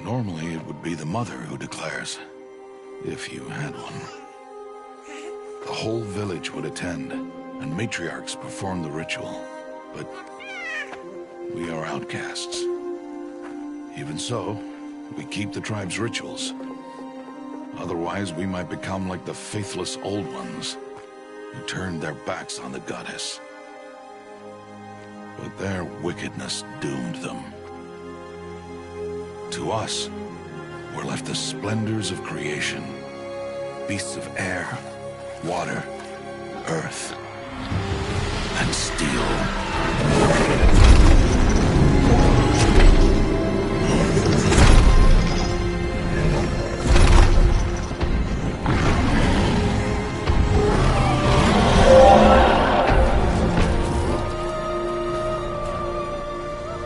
Normally, it would be the mother who declares, if you had one. The whole village would attend, and matriarchs perform the ritual. But we are outcasts. Even so, we keep the tribe's rituals. Otherwise, we might become like the faithless old ones, who turned their backs on the goddess. But their wickedness doomed them. To us, were left the splendors of creation. Beasts of air, water, earth, and steel.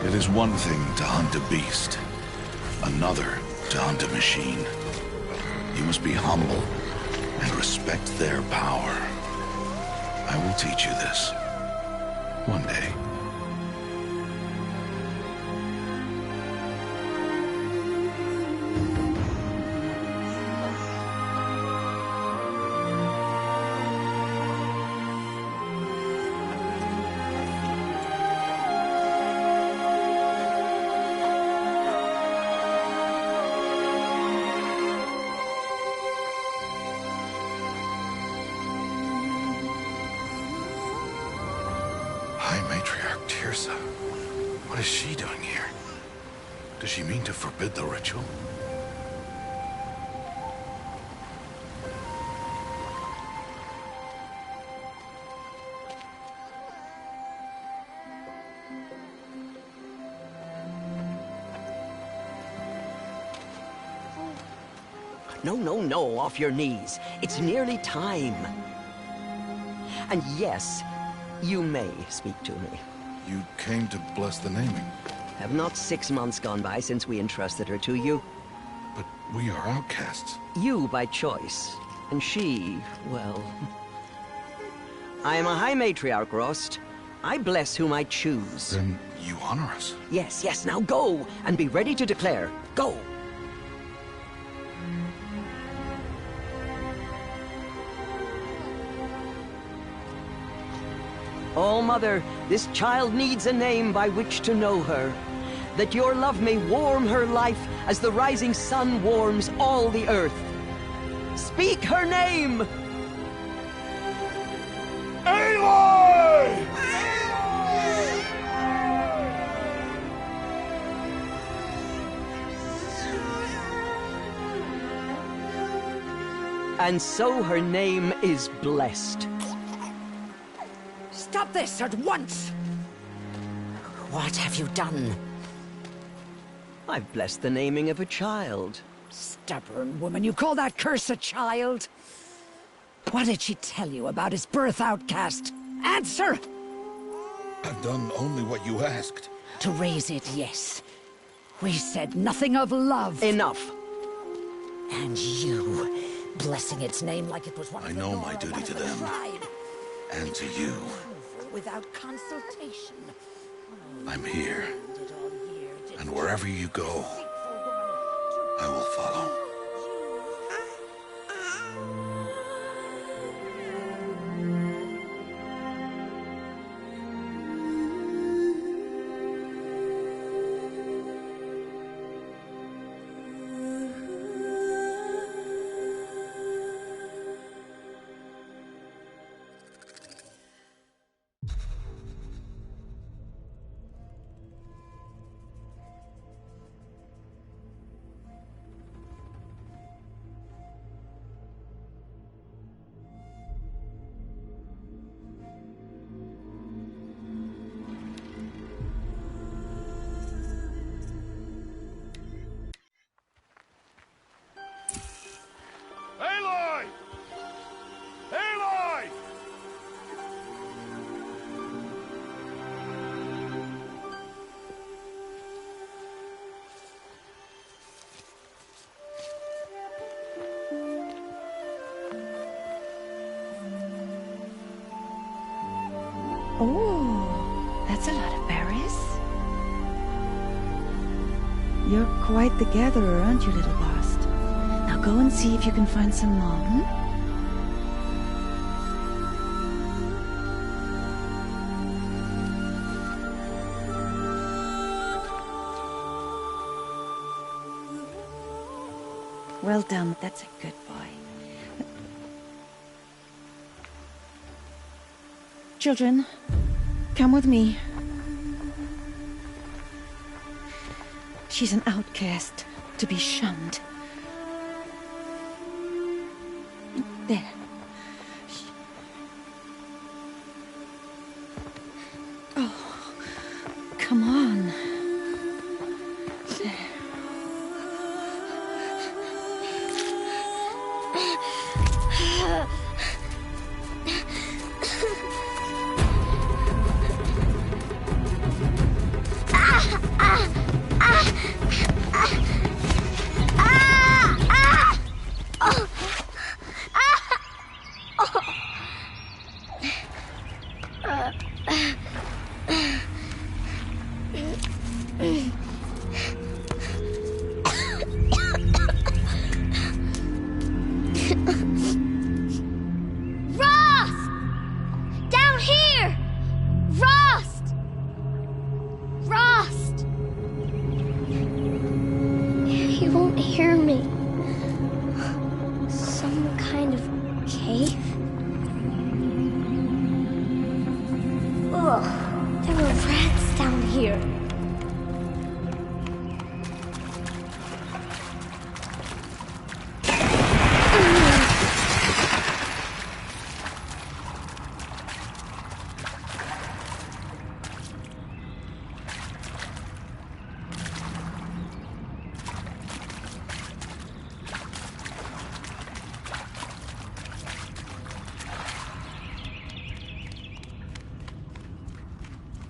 It is one thing to hunt a beast, another to hunt a machine. You must be humble and respect their power. I will teach you this one day. What is she doing here? Does she mean to forbid the ritual? No, off your knees. It's nearly time. And yes, you may speak to me. You came to bless the naming. Have not 6 months gone by since we entrusted her to you? But we are outcasts. You by choice, and she, well... I am a High Matriarch, Rost. I bless whom I choose. Then you honor us. Yes, now go, and be ready to declare. Go! Oh, Mother, this child needs a name by which to know her. That your love may warm her life as the rising sun warms all the earth. Speak her name! Aloy! And so her name is blessed. Stop this at once! What have you done? I've blessed the naming of a child. Stubborn woman, you call that curse a child? What did she tell you about his birth, outcast? Answer! I've done only what you asked. To raise it, yes. We said nothing of love. Enough. And you, blessing its name like it was one of I the know Nora, my duty one to of the them. tribe. And to you. Without consultation. I'm here. And wherever you go, I will follow. Aloy! Aloy! Oh, that's a lot of berries. You're quite the gatherer, aren't you, little Bast? Now go and see if you can find some more, hmm? Well done, that's a good boy. Children, come with me. She's an outcast, to be shunned. There. Oh, come on. There.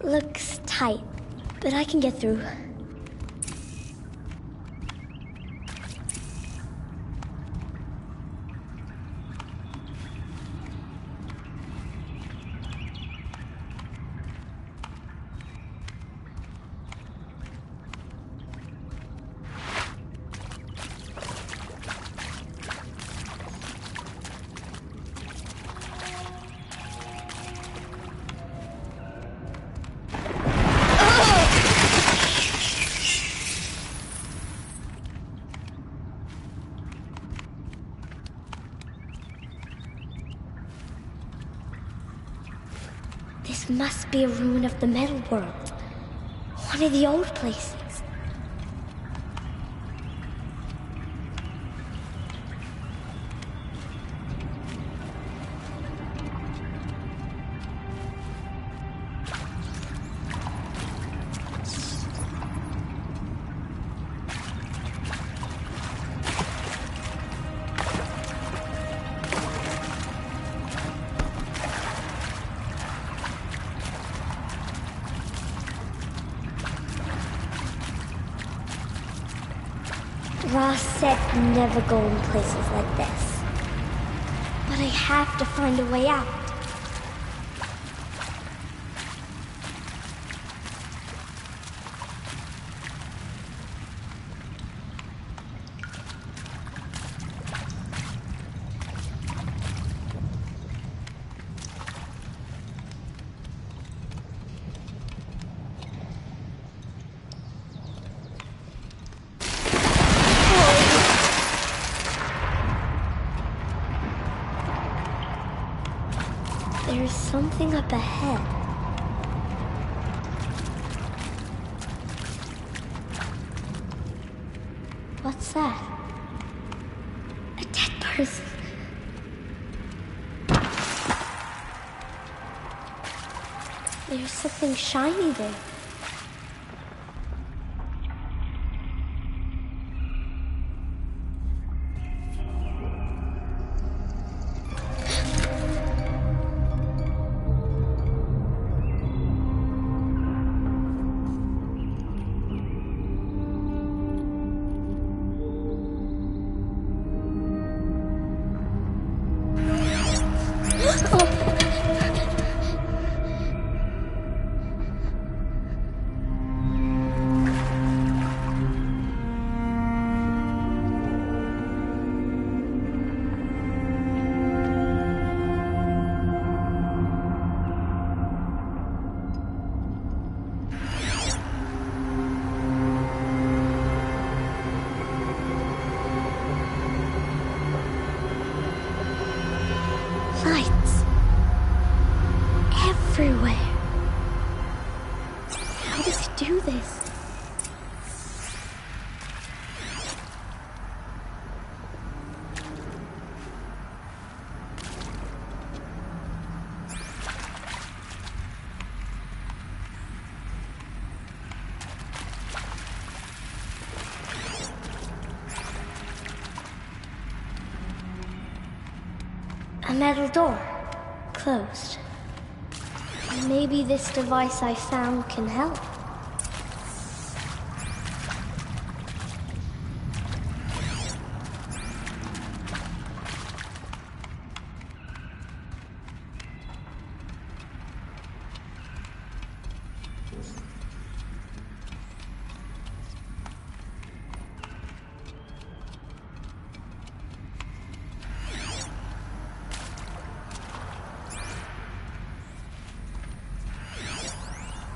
Looks tight, but I can get through. This must be a ruin of the metal world. One of the old places. Ross said never go in places like this. But I have to find a way out. There's something up ahead. What's that? A dead person. There's something shiny there. A metal door. Closed. Maybe this device I found can help.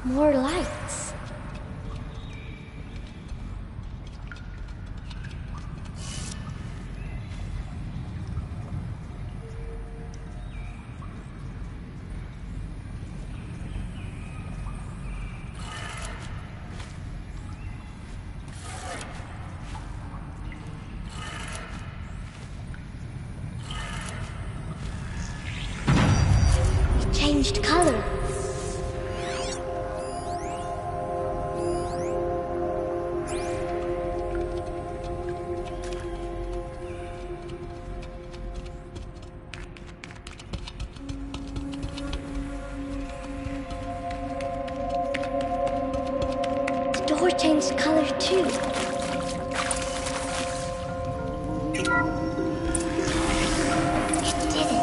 More lights. It changed color. The door changed color too. It did it.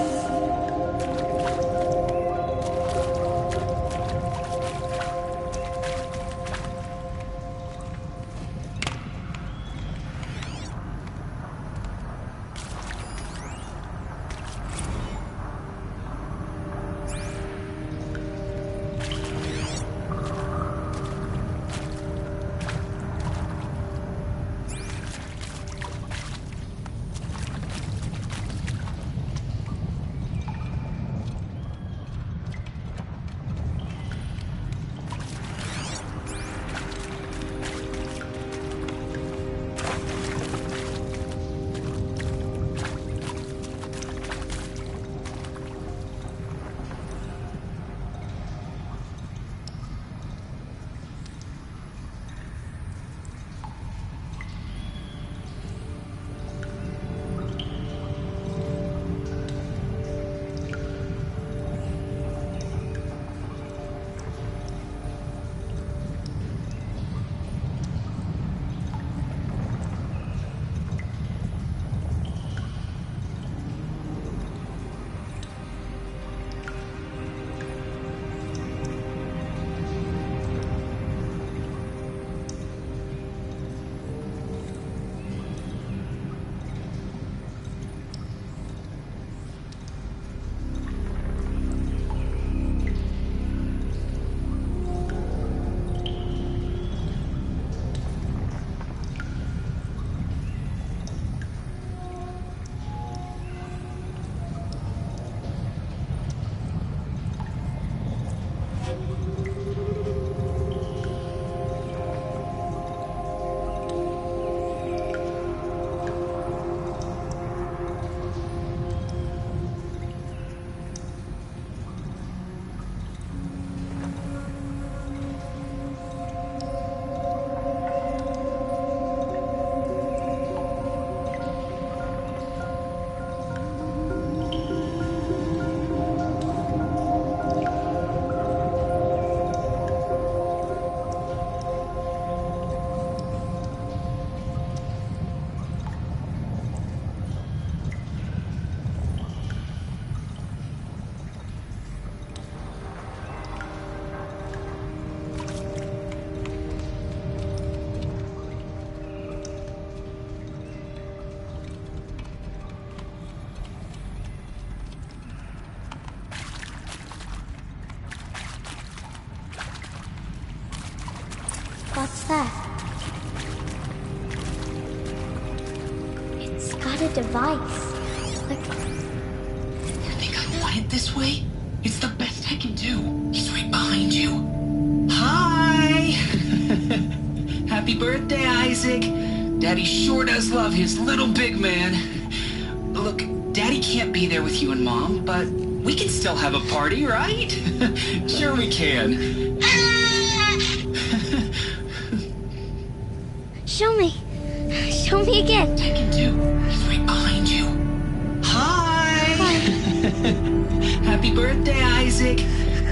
What's that? It's got a device. Like... You think I want it this way? It's the best I can do. He's right behind you. Hi! Happy birthday, Isaac. Daddy sure does love his little big man. Look, Daddy can't be there with you and Mom, but we can still have a party, right? Sure we can. Show me. Show me again. I can do. He's right behind you. Hi! Happy birthday, Isaac.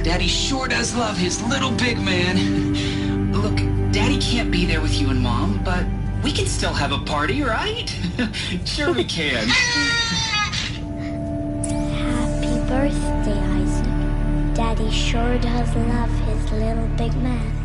Daddy sure does love his little big man. Look, Daddy can't be there with you and Mom, but we can still have a party, right? Sure we can. Happy birthday, Isaac. Daddy sure does love his little big man.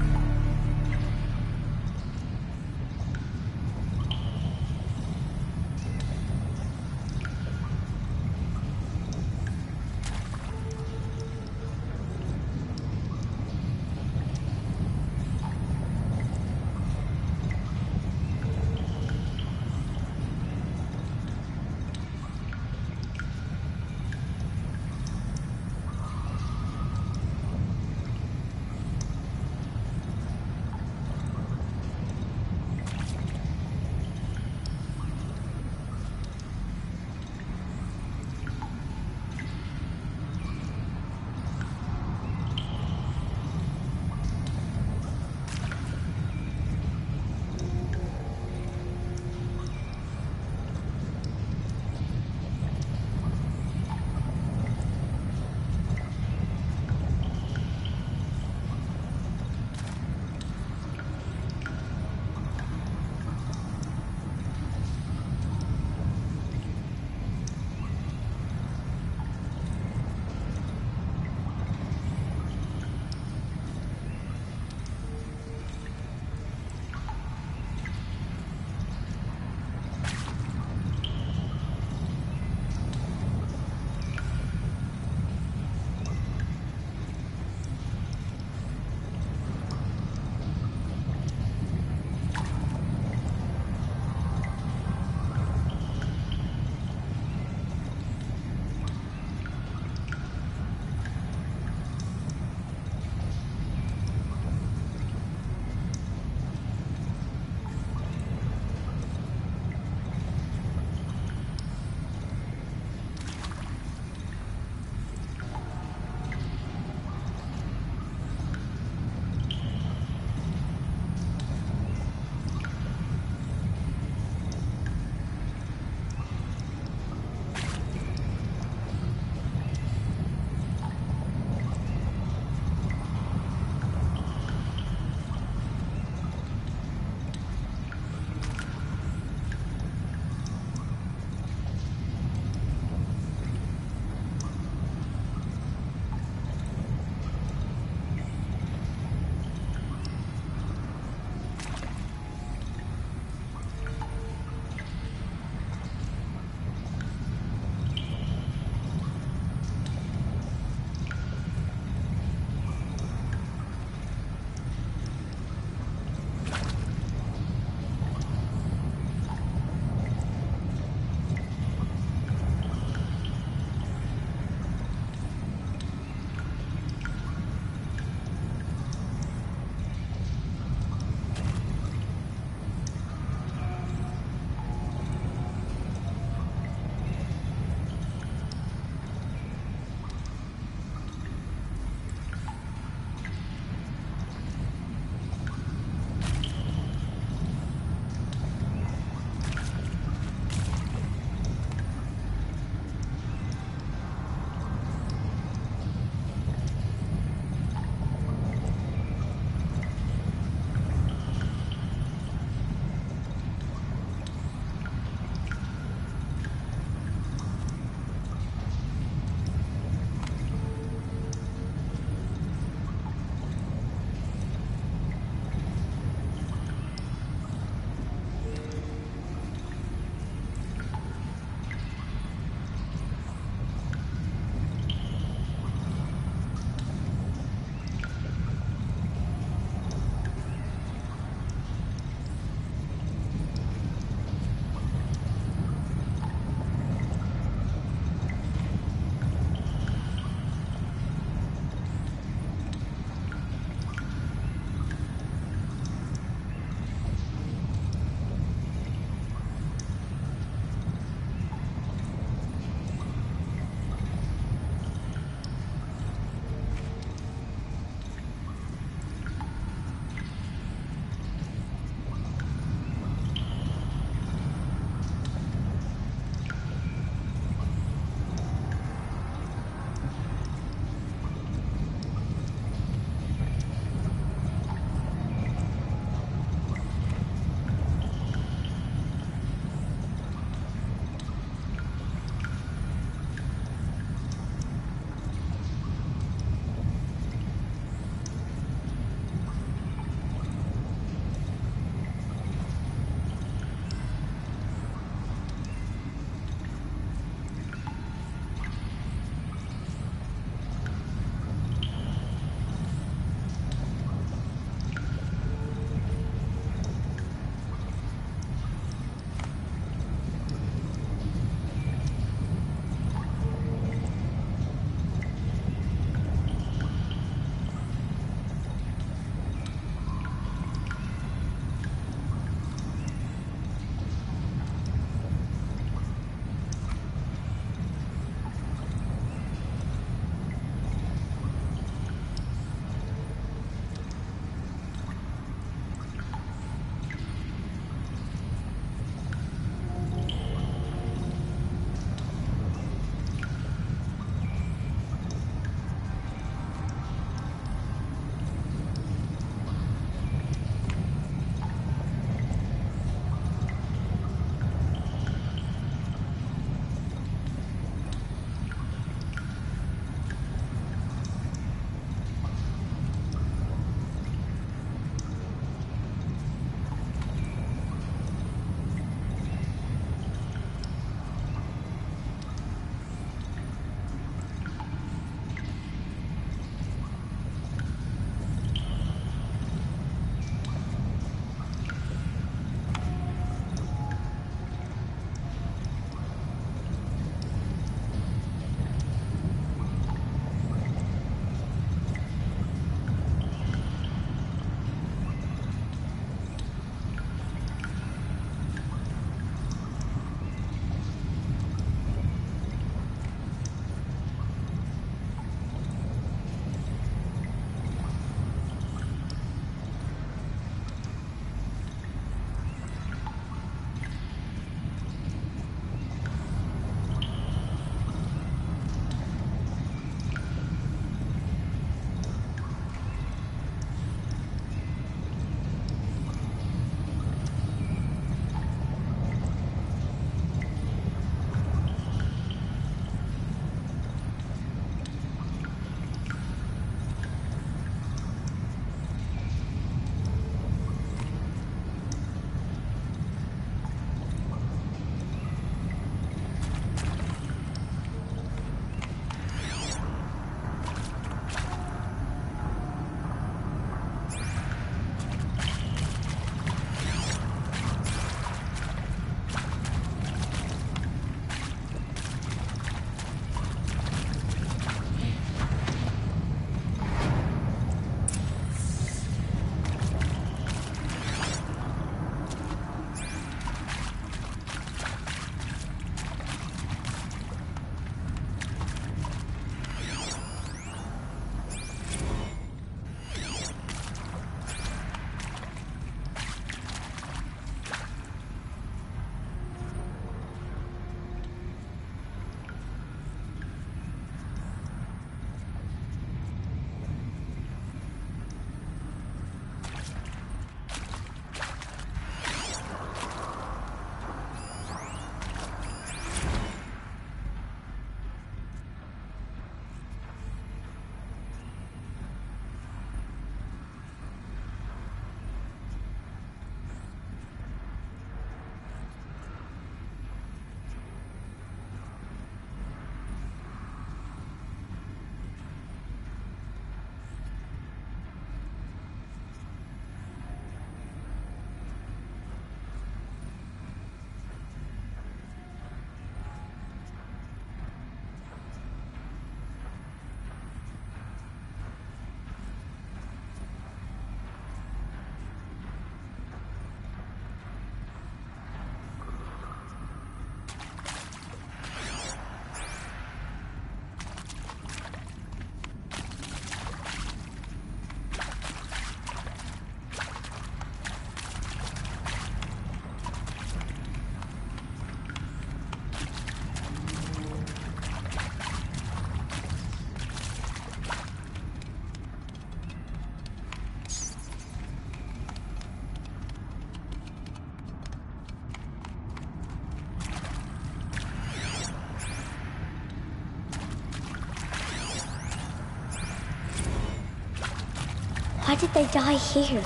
Why did they die here?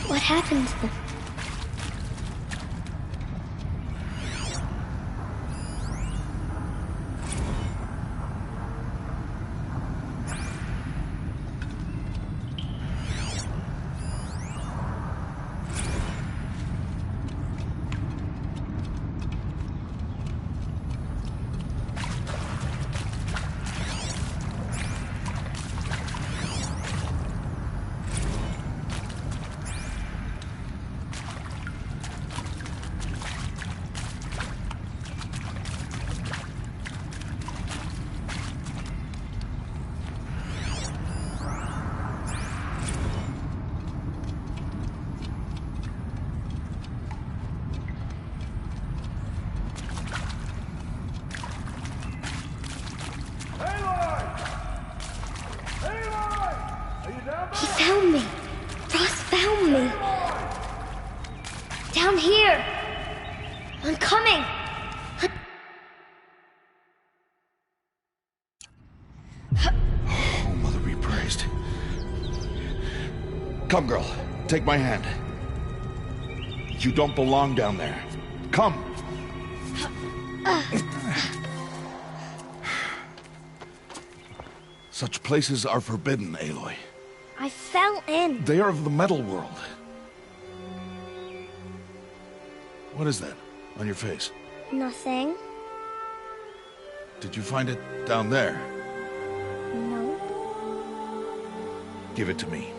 What happened to them? He found me. Ross found me. Down here. I'm coming. Oh, Mother be praised. Come, girl. Take my hand. You don't belong down there. Come. Such places are forbidden, Aloy. I fell in. They are of the metal world. What is that on your face? Nothing. Did you find it down there? No. Give it to me.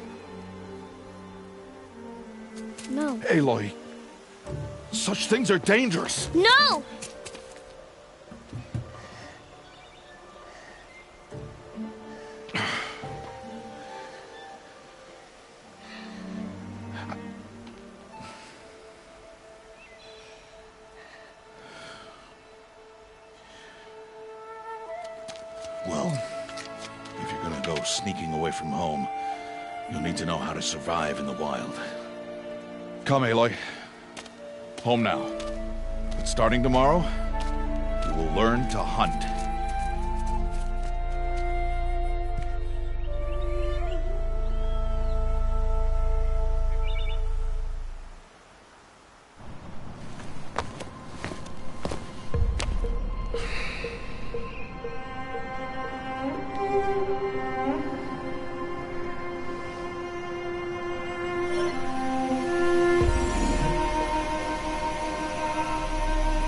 No. Aloy, such things are dangerous. No! Well, if you're gonna go sneaking away from home, you'll need to know how to survive in the wild. Come, Aloy. Home now. But starting tomorrow, you will learn to hunt.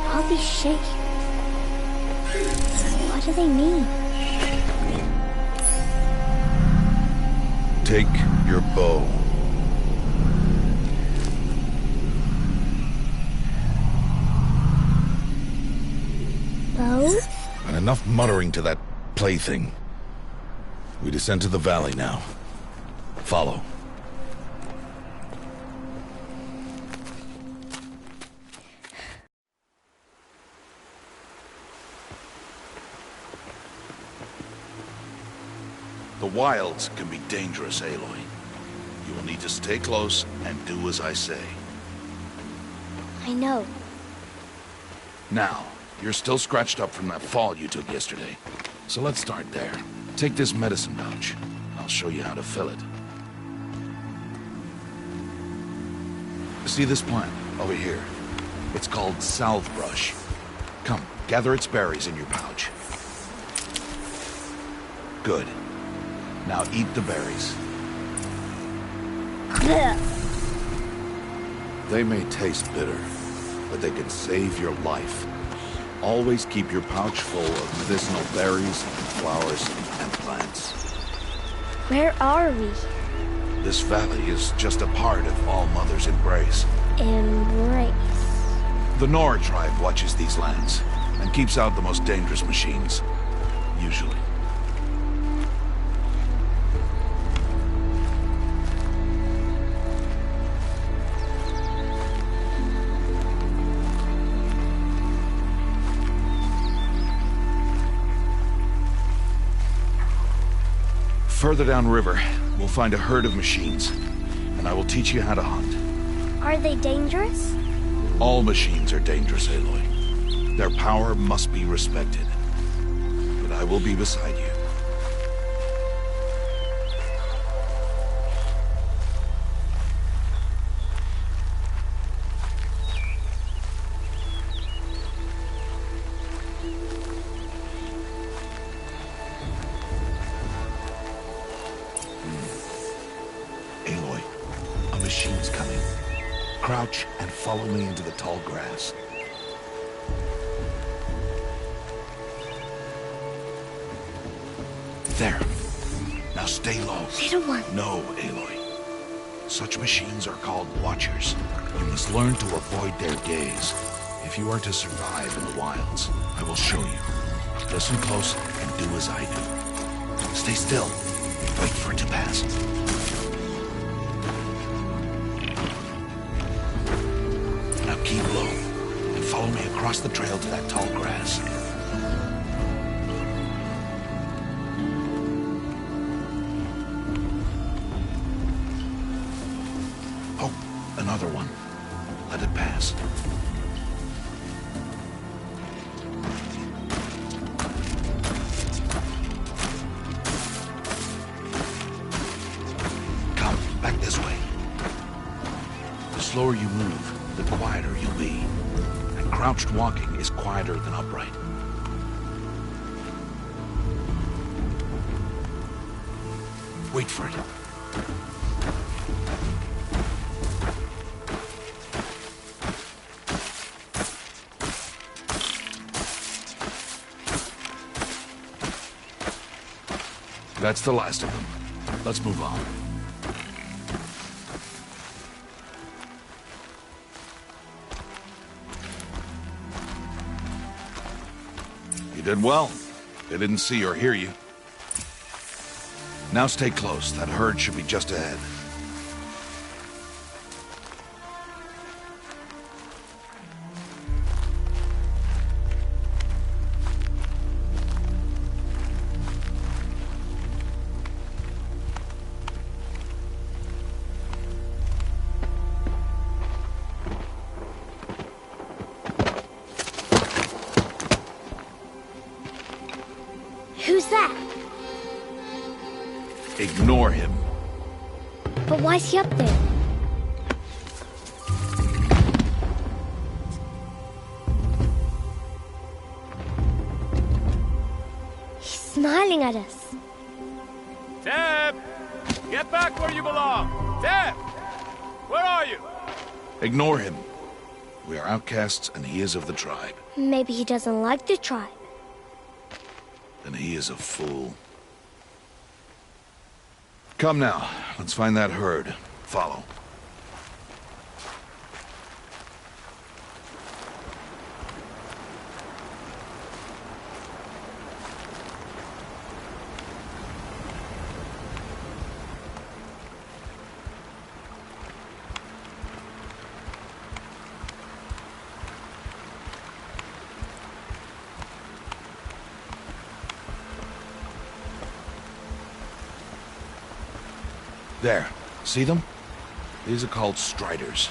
All these shapes. What do they mean? Take your bow. Bow? And enough muttering to that plaything. We descend to the valley now. Follow. The wilds can be dangerous, Aloy. You will need to stay close and do as I say. I know. Now, you're still scratched up from that fall you took yesterday. So let's start there. Take this medicine pouch. I'll show you how to fill it. See this plant over here? It's called salve brush. Come, gather its berries in your pouch. Good. Now eat the berries. They may taste bitter, but they can save your life. Always keep your pouch full of medicinal berries, flowers, and plants. Where are we? This valley is just a part of All Mother's embrace. Embrace. The Nora tribe watches these lands and keeps out the most dangerous machines. Usually. Further downriver, we'll find a herd of machines, and I will teach you how to hunt. Are they dangerous? All machines are dangerous, Aloy. Their power must be respected. But I will be beside you. Crouch and follow me into the tall grass. There. Now stay low. Little one. No, Aloy. Such machines are called Watchers. You must learn to avoid their gaze. If you are to survive in the wilds, I will show you. Listen close and do as I do. Stay still. Wait for it to pass. Now keep low and follow me across the trail to that tall grass. Oh, another one. Let it pass. Come, back this way. The slower you move, the quieter you'll be. And crouched walking is quieter than upright. Wait for it. That's the last of them. Let's move on. You did well. They didn't see or hear you. Now stay close. That herd should be just ahead. Who's that? Ignore him. But why's he up there? He's smiling at us. Teb! Get back where you belong! Teb! Where are you? Ignore him. We are outcasts and he is of the tribe. Maybe he doesn't like the tribe. Then he is a fool. Come now, let's find that herd. Follow. There. See them? These are called striders.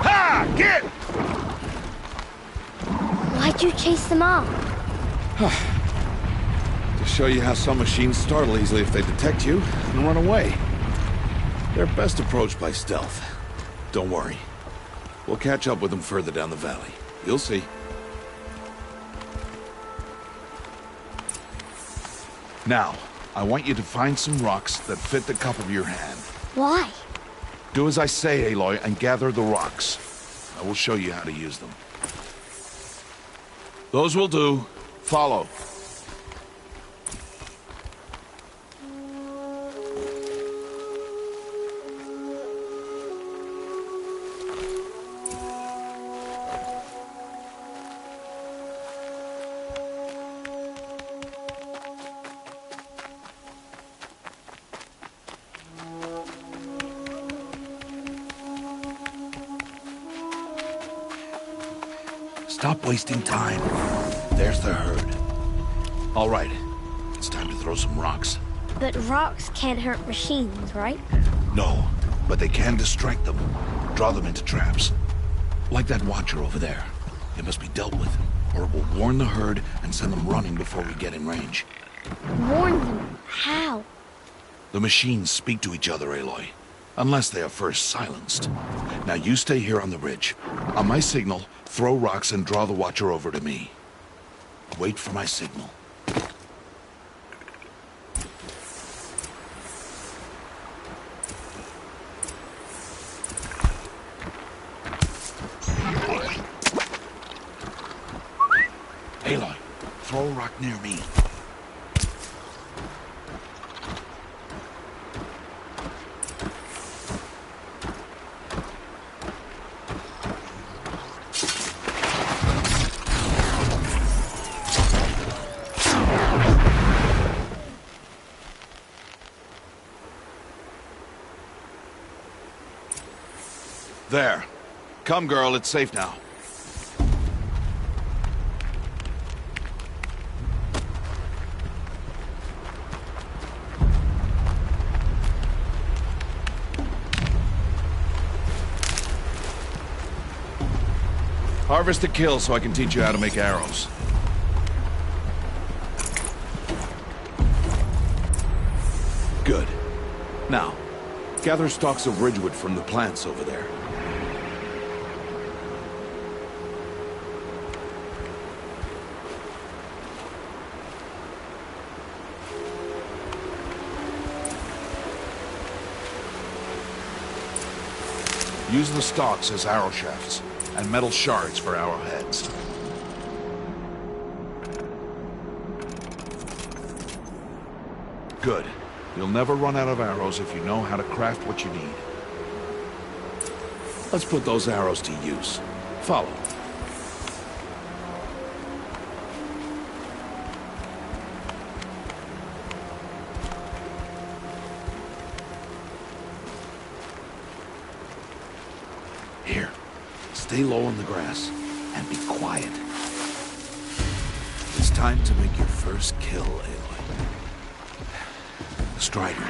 Ha! Get! Why'd you chase them off? To show you how some machines startle easily if they detect you and run away. They're best approached by stealth. Don't worry. We'll catch up with them further down the valley. You'll see. Now, I want you to find some rocks that fit the cup of your hand. Why? Do as I say, Aloy, and gather the rocks. I will show you how to use them. Those will do. Follow. Stop wasting time. There's the herd. All right, it's time to throw some rocks. But rocks can't hurt machines, right? No, but they can distract them. Draw them into traps. Like that watcher over there. It must be dealt with, or it will warn the herd and send them running before we get in range. Warn them. How? The machines speak to each other, Aloy. Unless they are first silenced. Now you stay here on the ridge. On my signal, throw rocks and draw the watcher over to me. Wait for my signal. rock near me. There. Come, girl, it's safe now. Harvest a kill so I can teach you how to make arrows. Good. Now, gather stalks of ridgewood from the plants over there. Use the stalks as arrow shafts, and metal shards for arrowheads. Good. You'll never run out of arrows if you know how to craft what you need. Let's put those arrows to use. Follow. Here. Stay low on the grass, and be quiet. It's time to make your first kill, Aloy. The Strider.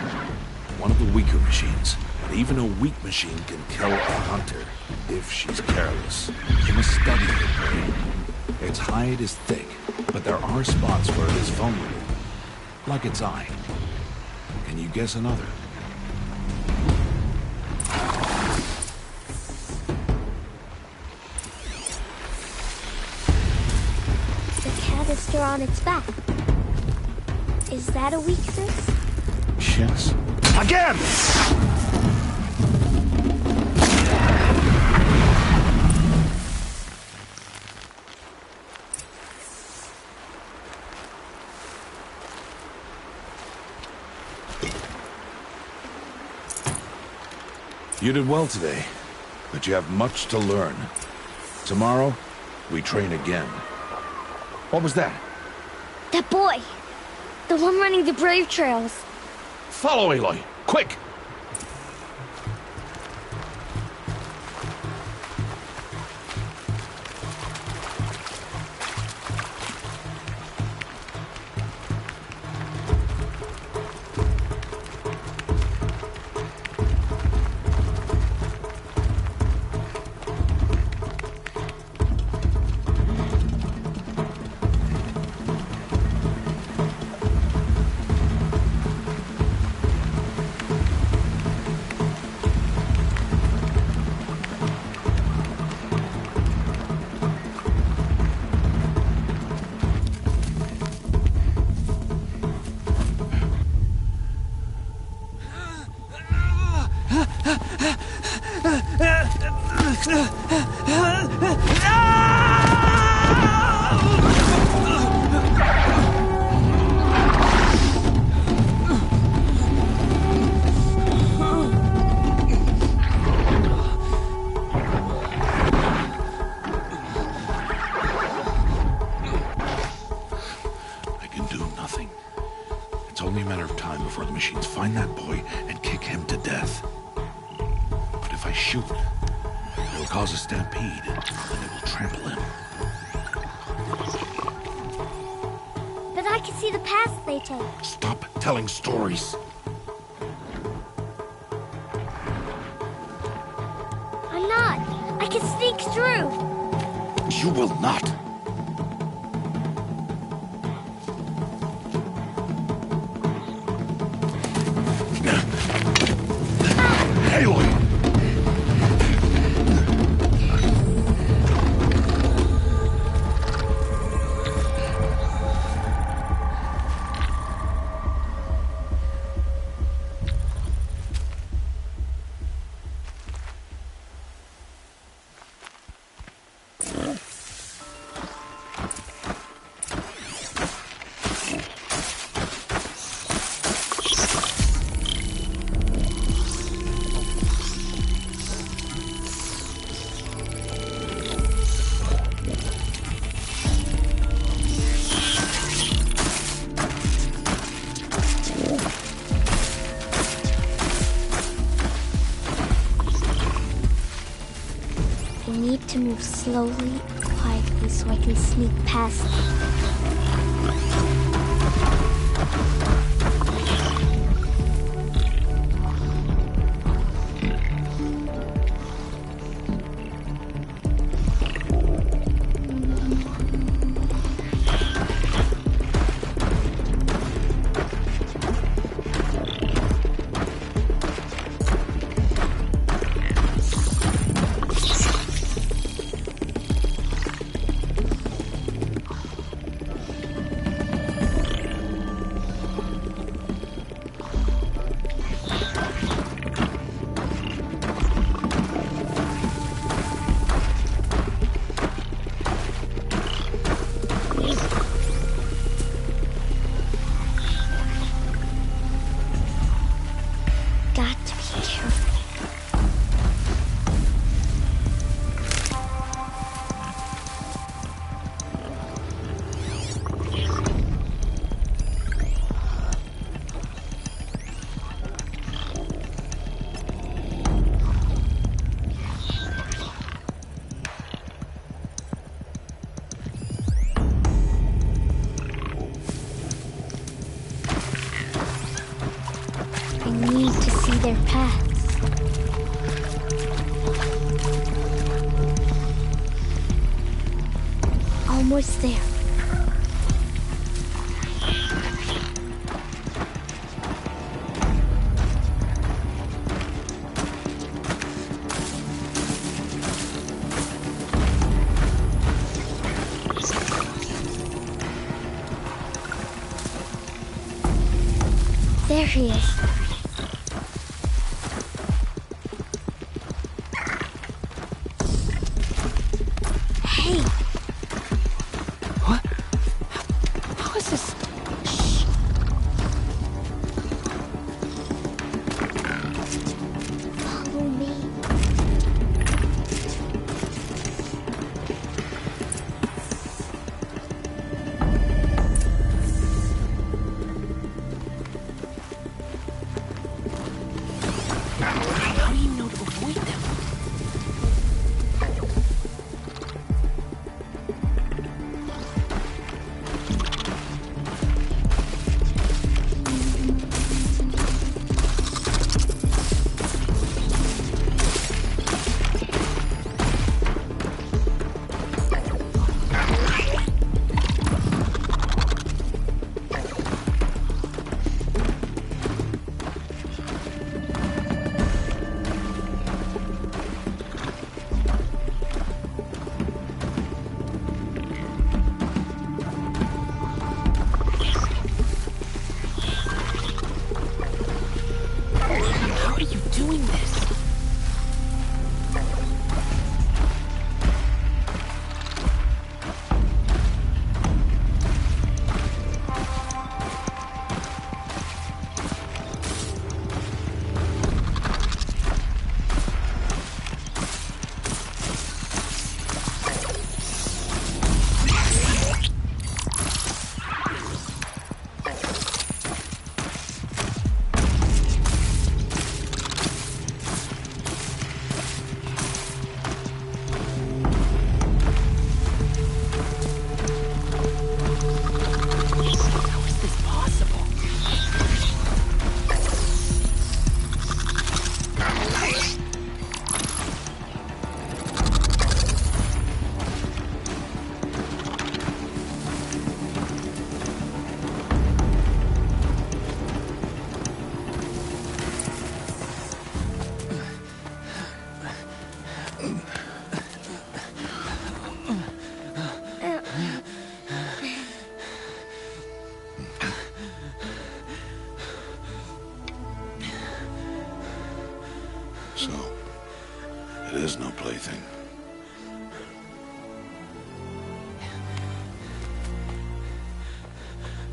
One of the weaker machines, but even a weak machine can kill a hunter, if she's careless. You must study her prey. Its hide is thick, but there are spots where it is vulnerable. Like its eye. Can you guess another? Still on its back. Is that a weakness? Yes. Again! You did well today, but you have much to learn. Tomorrow, we train again. What was that? That boy! The one running the brave trails. Follow Aloy, quick! before the machines find that boy and kick him to death. But if I shoot, it'll cause a stampede, and it will trample him. But I can see the paths they take. Stop telling stories. I'm not. I can sneak through. You will not. Aloy! to move slowly and quietly so I can sneak past them. Got to be careful. I need to see their paths. Almost there. There he is. Hey! What? How is this? Shh. Follow me. How do you know to avoid them? How are you doing this? How is this possible? So, it is no plaything.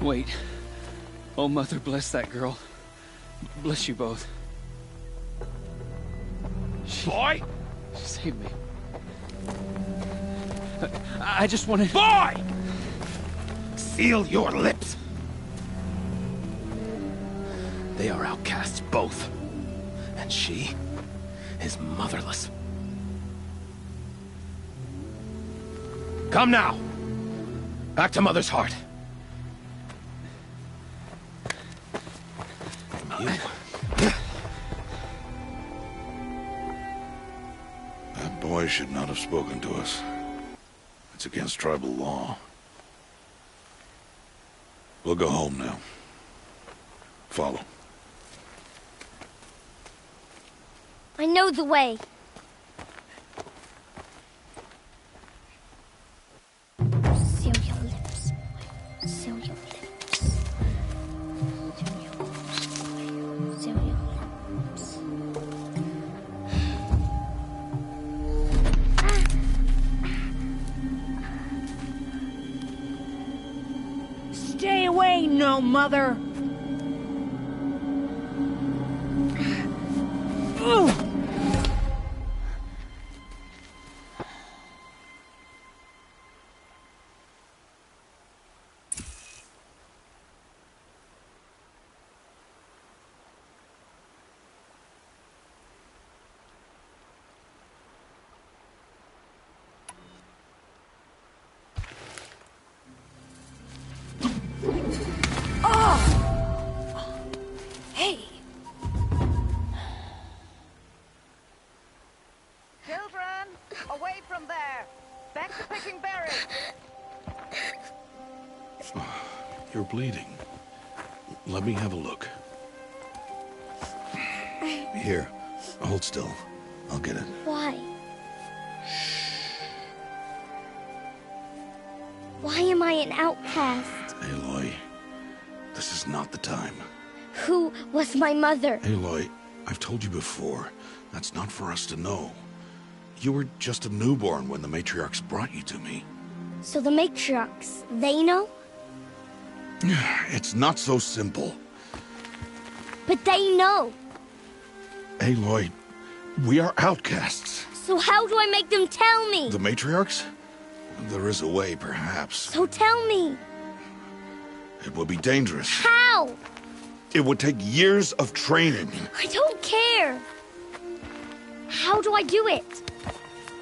Wait. Oh, Mother, bless that girl. Bless you both. Boy! She saved me. I just wanted... Boy! Seal your lips! They are outcasts, both. And she is motherless. Come now. Back to Mother's heart. That boy should not have spoken to us. It's against tribal law. We'll go home now. Follow. I know the way. Seal your lips, boy. Seal your lips. Seal your lips, boy. Seal your lips. Stay away, no mother! Hey! Children, away from there! Back to picking berries! You're bleeding. Let me have a look. Here, hold still. I'll get it. Why? Why am I an outcast? Aloy, this is not the time. Who was my mother? Aloy, I've told you before, that's not for us to know. You were just a newborn when the matriarchs brought you to me. So the matriarchs, they know? It's not so simple. But they know. Aloy, we are outcasts. So how do I make them tell me? The matriarchs? There is a way, perhaps. So tell me. It would be dangerous. How? It would take years of training. I don't care. How do I do it?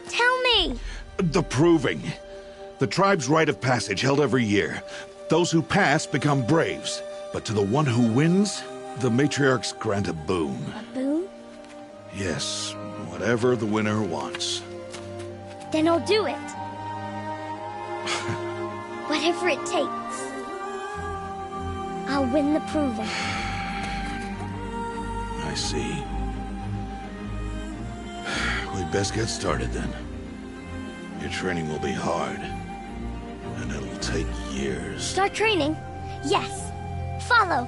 Tell me. The proving. The tribe's rite of passage held every year. Those who pass become braves. But to the one who wins, the matriarchs grant a boon. A boon? Yes, whatever the winner wants. Then I'll do it. Whatever it takes. I'll win the proving. I see. We'd best get started then. Your training will be hard. And it'll take years. Start training? Yes. Follow.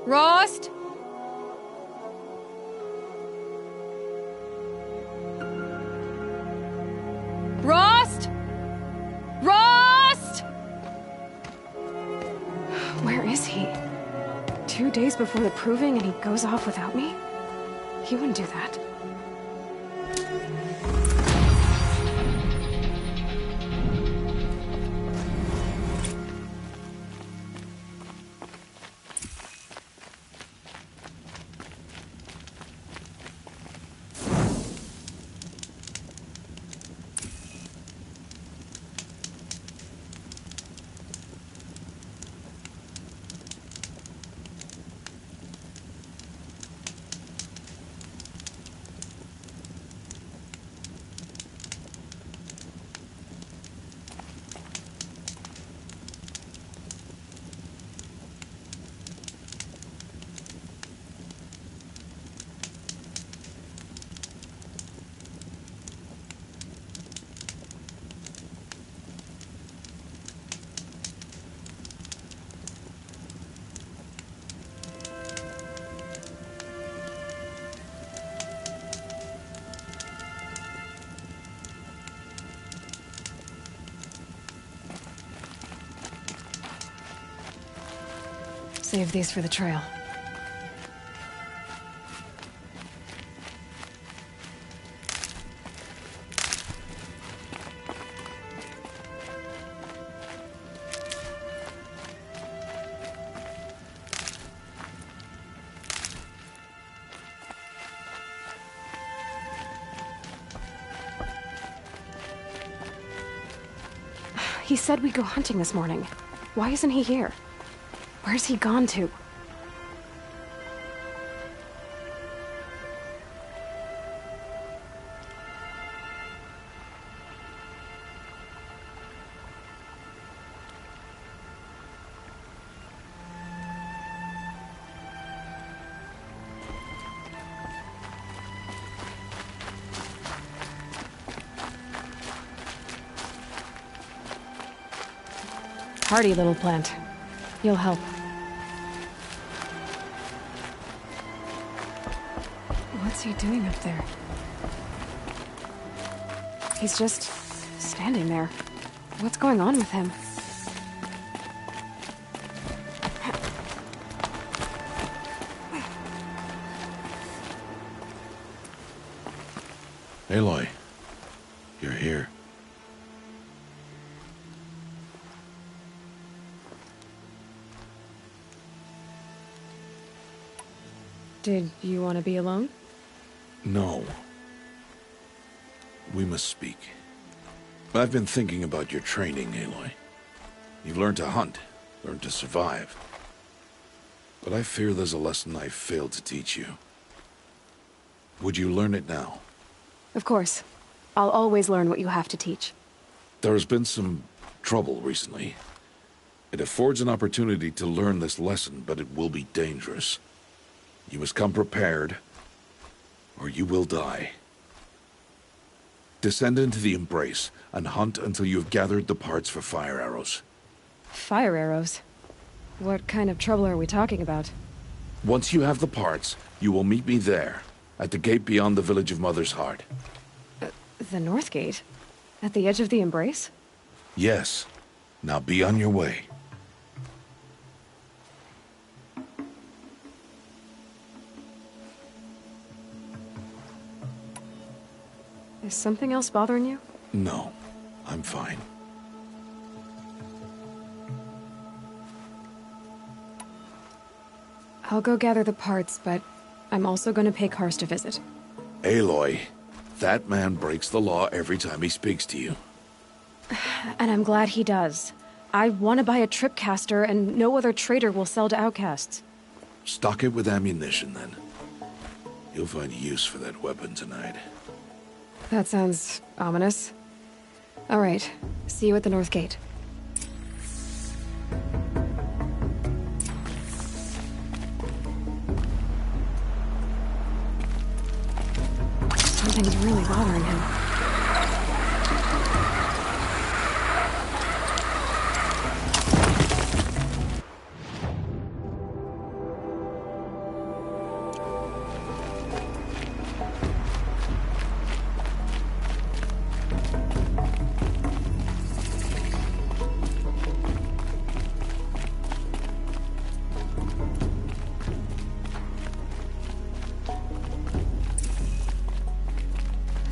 Rost? Rost? Rost? Where is he? 2 days before the proving and he goes off without me? He wouldn't do that. Save these for the trail. He said we'd go hunting this morning. Why isn't he here? Where's he gone to? Hardy little plant. You'll help. What's he doing up there? He's just standing there. What's going on with him? Aloy, you're here. Did you want to be alone? No. We must speak. I've been thinking about your training, Aloy. You've learned to hunt, learned to survive. But I fear there's a lesson I failed to teach you. Would you learn it now? Of course. I'll always learn what you have to teach. There has been some trouble recently. It affords an opportunity to learn this lesson, but it will be dangerous. You must come prepared, or you will die. Descend into the Embrace, and hunt until you have gathered the parts for fire arrows. Fire arrows? What kind of trouble are we talking about? Once you have the parts, you will meet me there, at the gate beyond the village of Mother's Heart. The North Gate? At the edge of the Embrace? Yes. Now be on your way. Is something else bothering you? No, I'm fine. I'll go gather the parts, but I'm also going to pay Karst a visit. Aloy, that man breaks the law every time he speaks to you. And I'm glad he does. I want to buy a tripcaster, and no other trader will sell to outcasts. Stock it with ammunition, then. You'll find use for that weapon tonight. That sounds ominous. All right. See you at the North Gate. Something's really bothering him.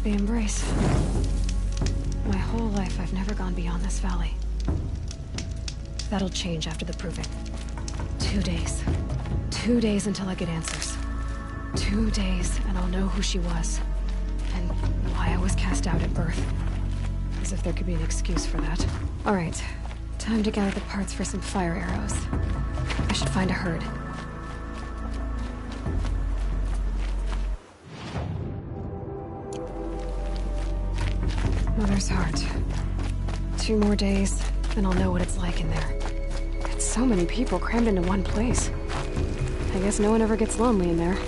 the embrace. My whole life, I've never gone beyond this valley. That'll change after the proving. 2 days. 2 days until I get answers. 2 days, and I'll know who she was. And why I was cast out at birth. As if there could be an excuse for that. Alright, time to gather the parts for some fire arrows. I should find a herd. Mother's heart. 2 more days, and I'll know what it's like in there. It's so many people crammed into one place. I guess no one ever gets lonely in there.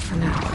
For now.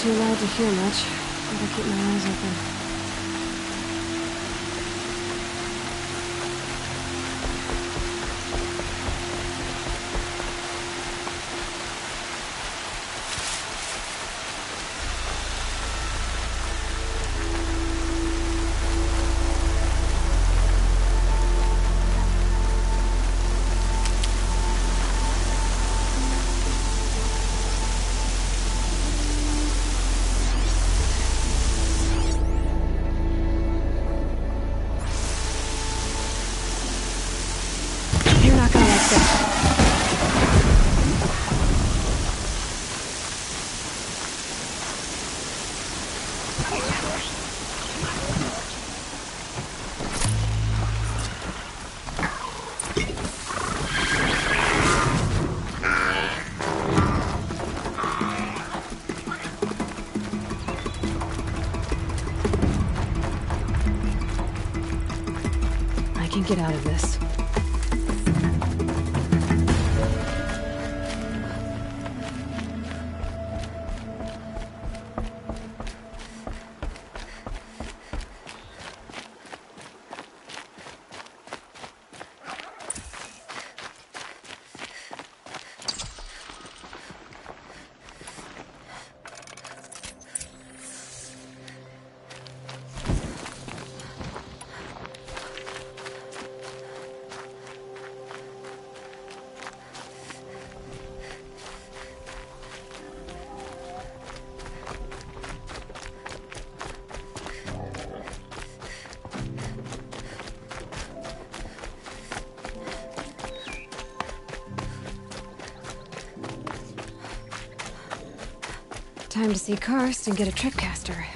too loud to hear much. Gotta keep my eyes open. You're not gonna like this. I can get out of this. Time to see Karst and get a tripcaster.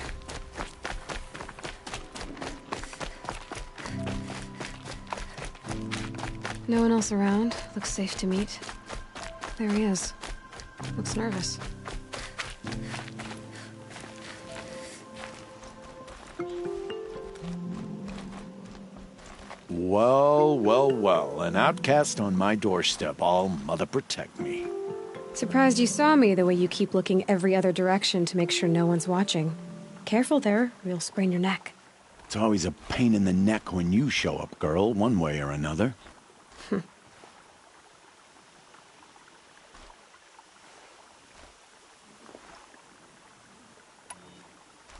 No one else around. Looks safe to meet. There he is. Looks nervous. Well, well, well. An outcast on my doorstep. All mother protect me. Surprised you saw me the way you keep looking every other direction to make sure no one's watching. Careful there, or you'll sprain your neck. It's always a pain in the neck when you show up, girl, one way or another.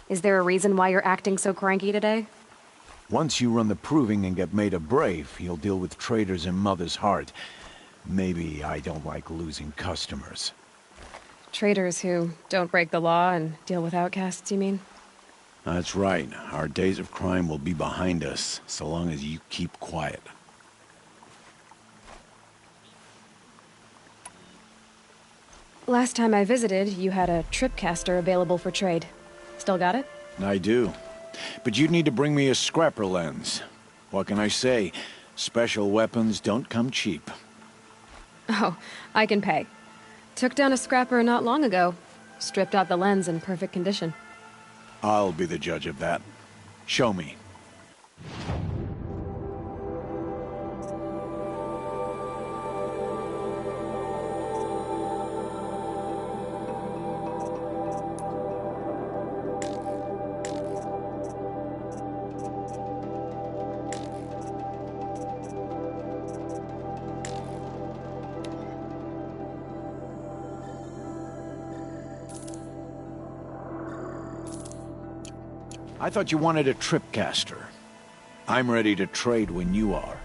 Is there a reason why you're acting so cranky today? Once you run the proving and get made a brave, you'll deal with traitors in Mother's Heart. Maybe I don't like losing customers. Traitors who don't break the law and deal with outcasts, you mean? That's right. Our days of crime will be behind us, so long as you keep quiet. Last time I visited, you had a tripcaster available for trade. Still got it? I do. But you'd need to bring me a scrapper lens. What can I say? Special weapons don't come cheap. Oh, I can pay. Took down a scrapper not long ago. Stripped out the lens in perfect condition. I'll be the judge of that. Show me. I thought you wanted a tripcaster. I'm ready to trade when you are.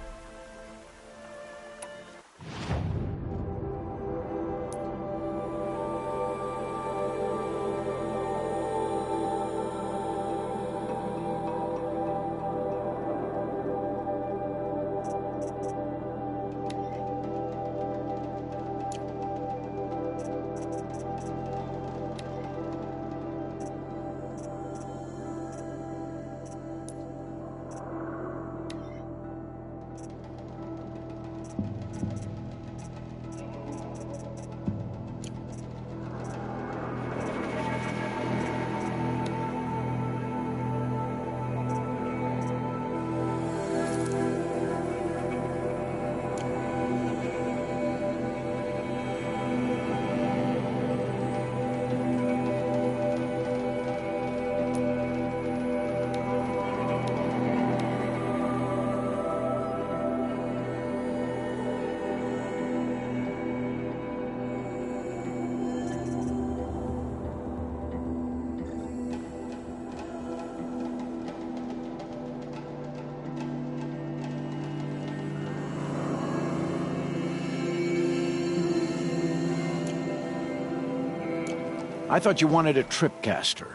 I thought you wanted a tripcaster.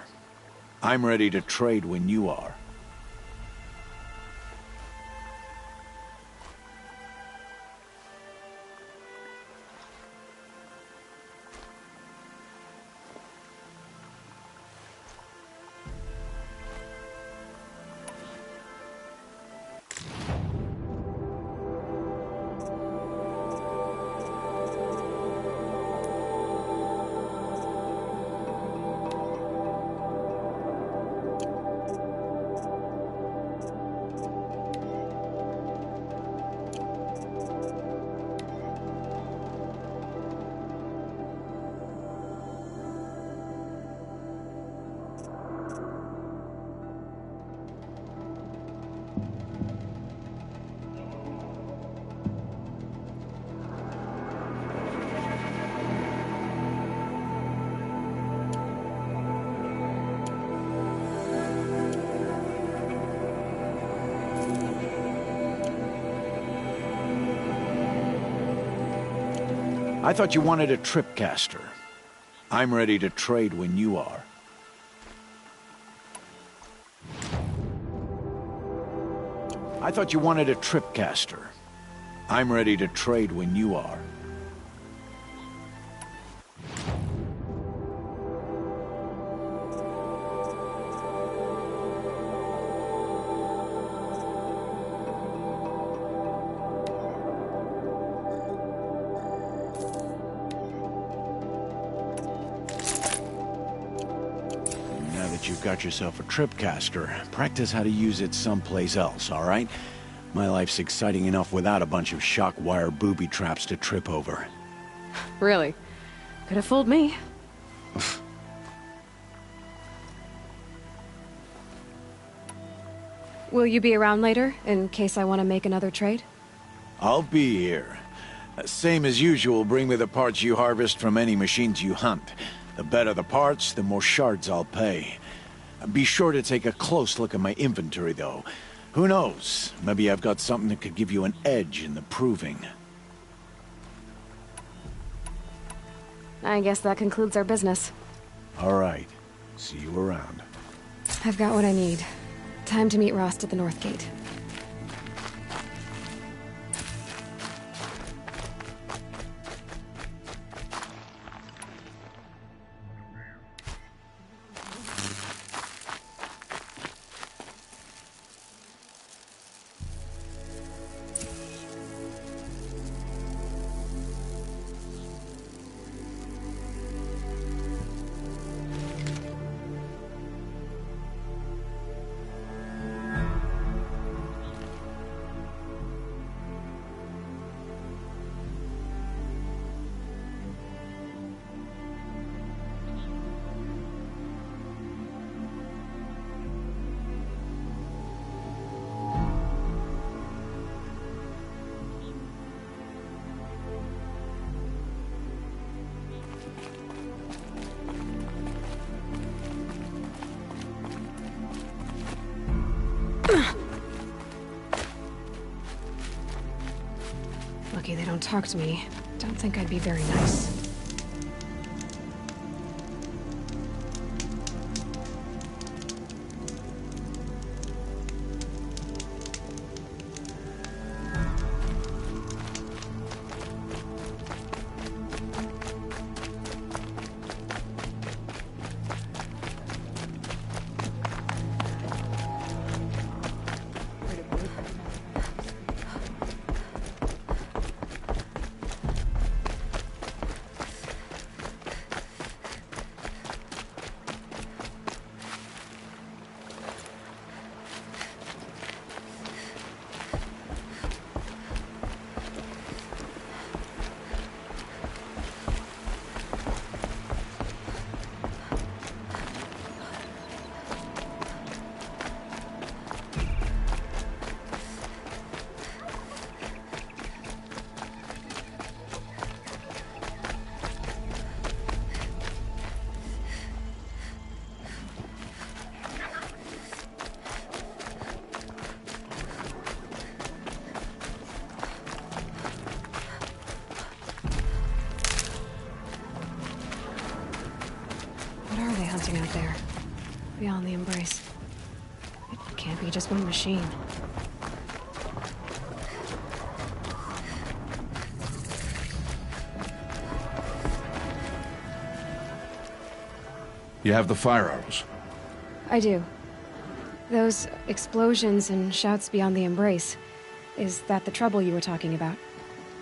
I'm ready to trade when you are. I thought you wanted a tripcaster. I'm ready to trade when you are. I thought you wanted a tripcaster. I'm ready to trade when you are. You've got yourself a tripcaster. Practice how to use it someplace else, all right? My life's exciting enough without a bunch of shock wire booby traps to trip over. Really? Could have fooled me. Will you be around later, in case I want to make another trade? I'll be here. Same as usual, bring me the parts you harvest from any machines you hunt. The better the parts, the more shards I'll pay. Be sure to take a close look at my inventory, though. Who knows? Maybe I've got something that could give you an edge in the proving. I guess that concludes our business. All right. See you around. I've got what I need. Time to meet Rost at the North Gate. Lucky they don't talk to me. Don't think I'd be very nice. beyond the embrace. It can't be just one machine. You have the fire arrows? I do. Those explosions and shouts beyond the embrace. Is that the trouble you were talking about?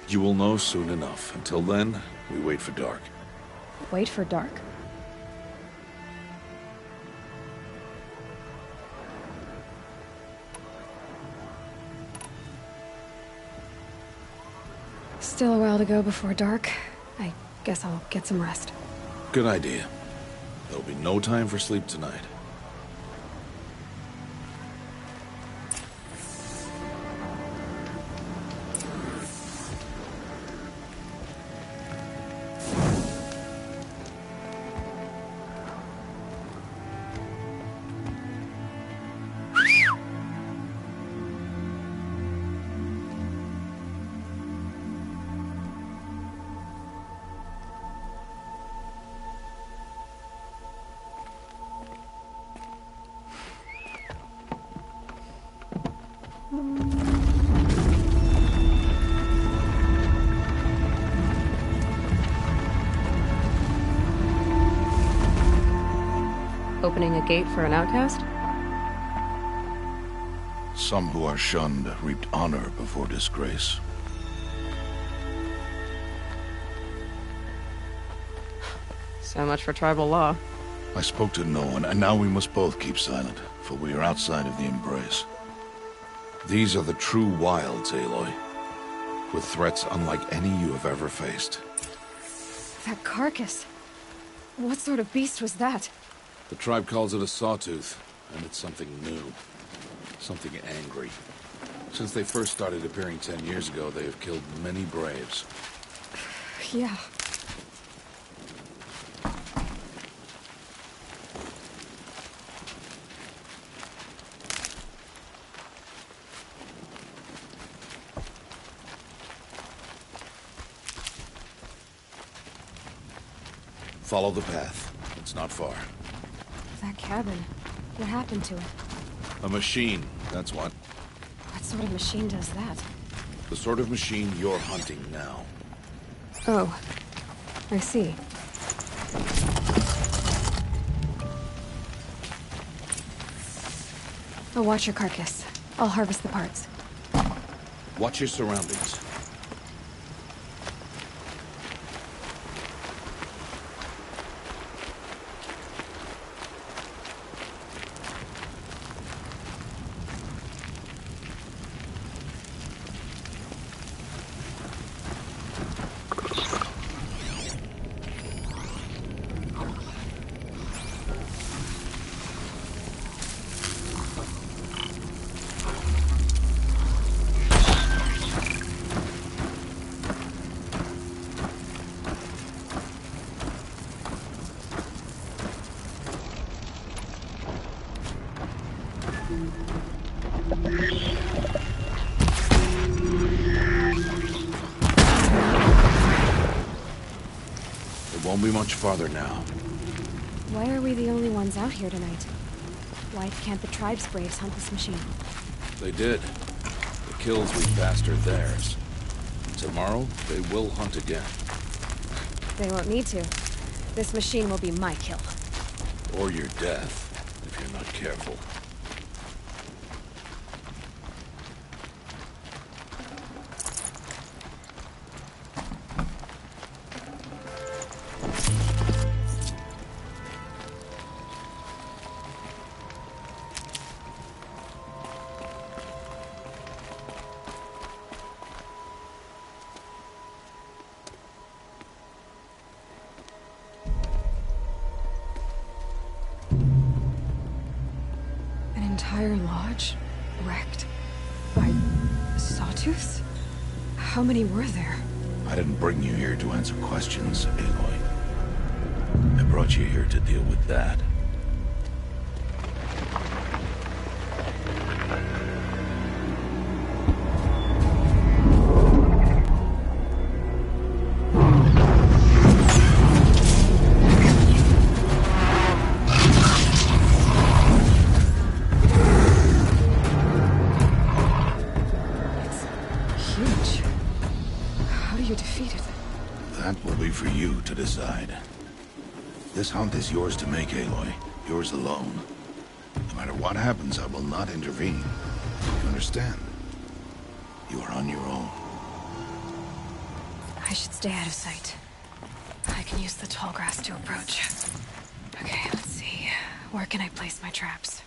You will know soon enough. Until then, we wait for dark. Wait for dark. Still a while to go before dark. I guess I'll get some rest. Good idea. There'll be no time for sleep tonight. Opening a gate for an outcast? Some who are shunned reaped honor before disgrace. So much for tribal law. I spoke to no one, and now we must both keep silent, for we are outside of the embrace. These are the true wilds, Aloy, with threats unlike any you have ever faced. That carcass. What sort of beast was that? The tribe calls it a sawtooth, and it's something new. Something angry. Since they first started appearing 10 years ago, they have killed many braves. Yeah. Follow the path. It's not far. That cabin. What happened to it? A machine, that's what. What sort of machine does that? The sort of machine you're hunting now. Oh. I see. I'll watch your carcass. I'll harvest the parts. Watch your surroundings. It won't be much farther now. Why are we the only ones out here tonight? Why can't the tribe's braves hunt this machine? They did. The kills we passed are theirs. Tomorrow, they will hunt again. They won't need to. This machine will be my kill. Or your death, if you're not careful. Entire lodge wrecked by sawtooths? How many were there? I didn't bring you here to answer questions, Aloy. I brought you here to deal with that. That will be for you to decide. This hunt is yours to make, Aloy. Yours alone. No matter what happens, I will not intervene. You understand? You are on your own. I should stay out of sight. I can use the tall grass to approach. Okay, let's see. Where can I place my traps?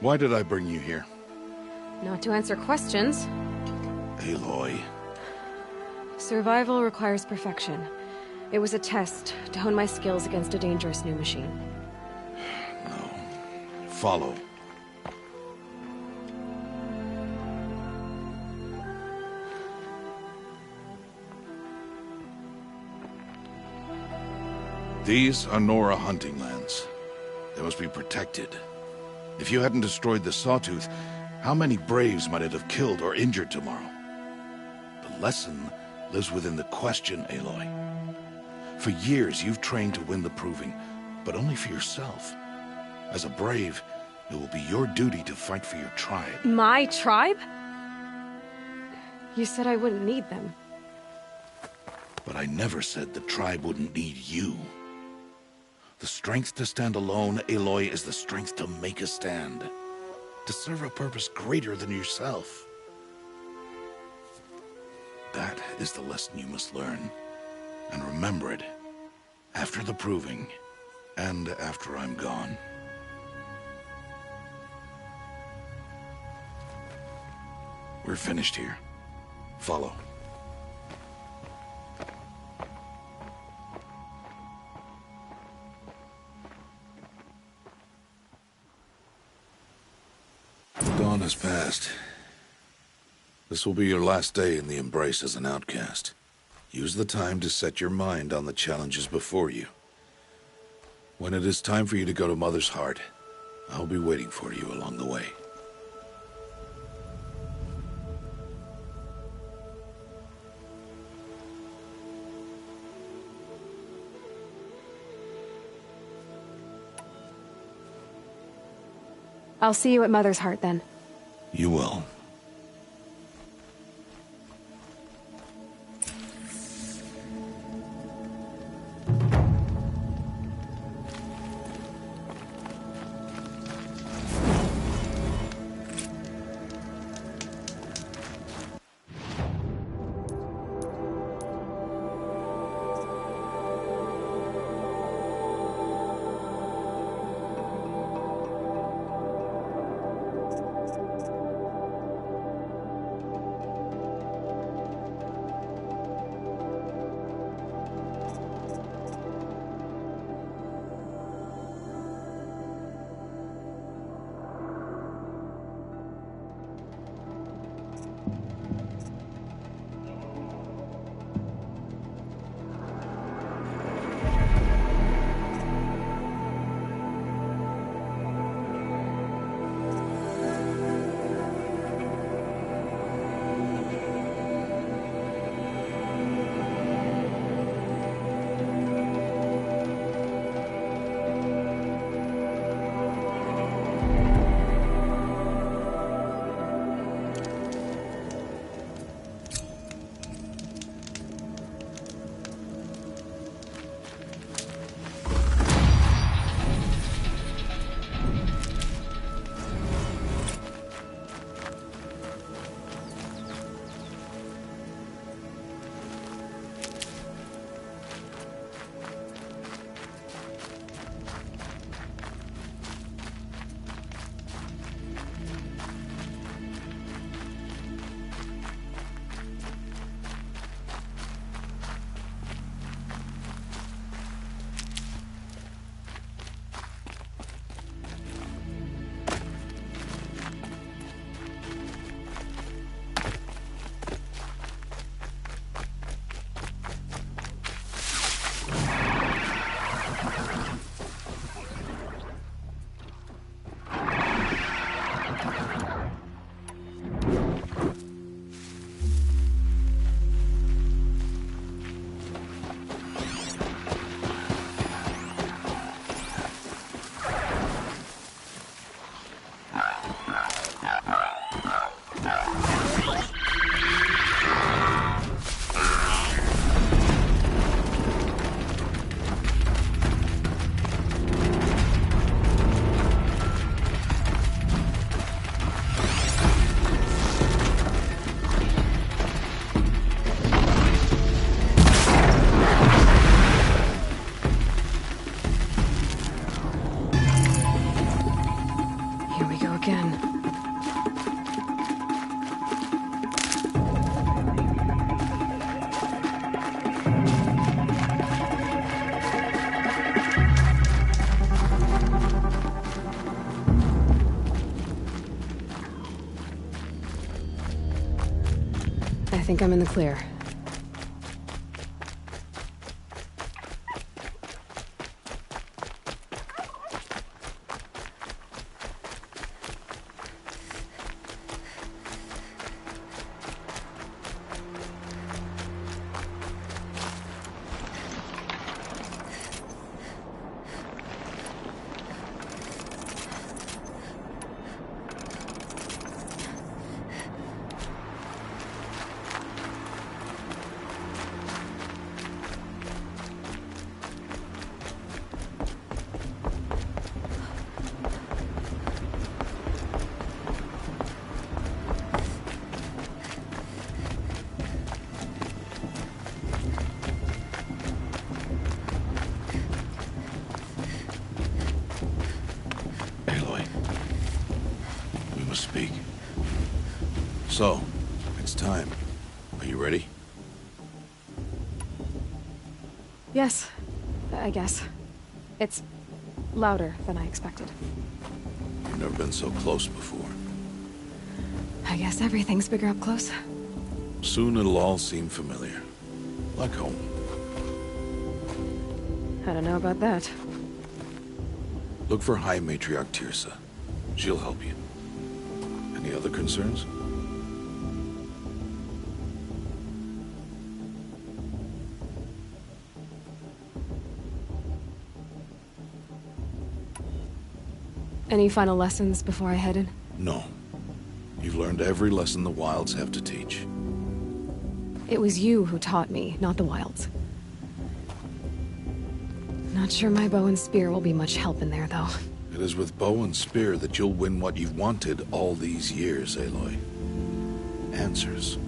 Why did I bring you here? Not to answer questions. Aloy. Survival requires perfection. It was a test to hone my skills against a dangerous new machine. No. Follow. These are Nora hunting lands. They must be protected. If you hadn't destroyed the Sawtooth, how many Braves might it have killed or injured tomorrow? The lesson lives within the question, Aloy. For years, you've trained to win the Proving, but only for yourself. As a Brave, it will be your duty to fight for your tribe. My tribe? You said I wouldn't need them. But I never said the tribe wouldn't need you. The strength to stand alone, Aloy, is the strength to make a stand. To serve a purpose greater than yourself. That is the lesson you must learn. And remember it. After the Proving, and after I'm gone. We're finished here. Follow. Dawn has passed. This will be your last day in the Embrace as an outcast. Use the time to set your mind on the challenges before you. When it is time for you to go to Mother's Heart, I'll be waiting for you along the way. I'll see you at Mother's Heart then. You will. I think I'm in the clear. So, it's time. Are you ready? Yes, I guess. It's louder than I expected. You've never been so close before. I guess everything's bigger up close. Soon it'll all seem familiar. Like home. I don't know about that. Look for High Matriarch Tirsa. She'll help you. Any other concerns? Any final lessons before I head in? No. You've learned every lesson the Wilds have to teach. It was you who taught me, not the Wilds. Not sure my bow and spear will be much help in there, though. It is with bow and spear that you'll win what you've wanted all these years, Aloy. Answers.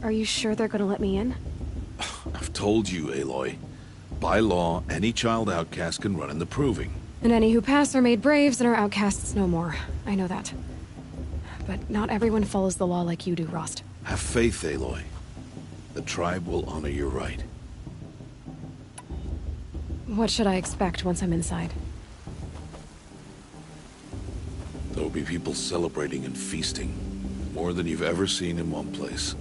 Are you sure they're gonna let me in? I've told you, Aloy. By law, any child outcast can run in the Proving. And any who pass are made braves and are outcasts no more. I know that. But not everyone follows the law like you do, Rost. Have faith, Aloy. The tribe will honor your right. What should I expect once I'm inside? There will be people celebrating and feasting. More than you've ever seen in one place.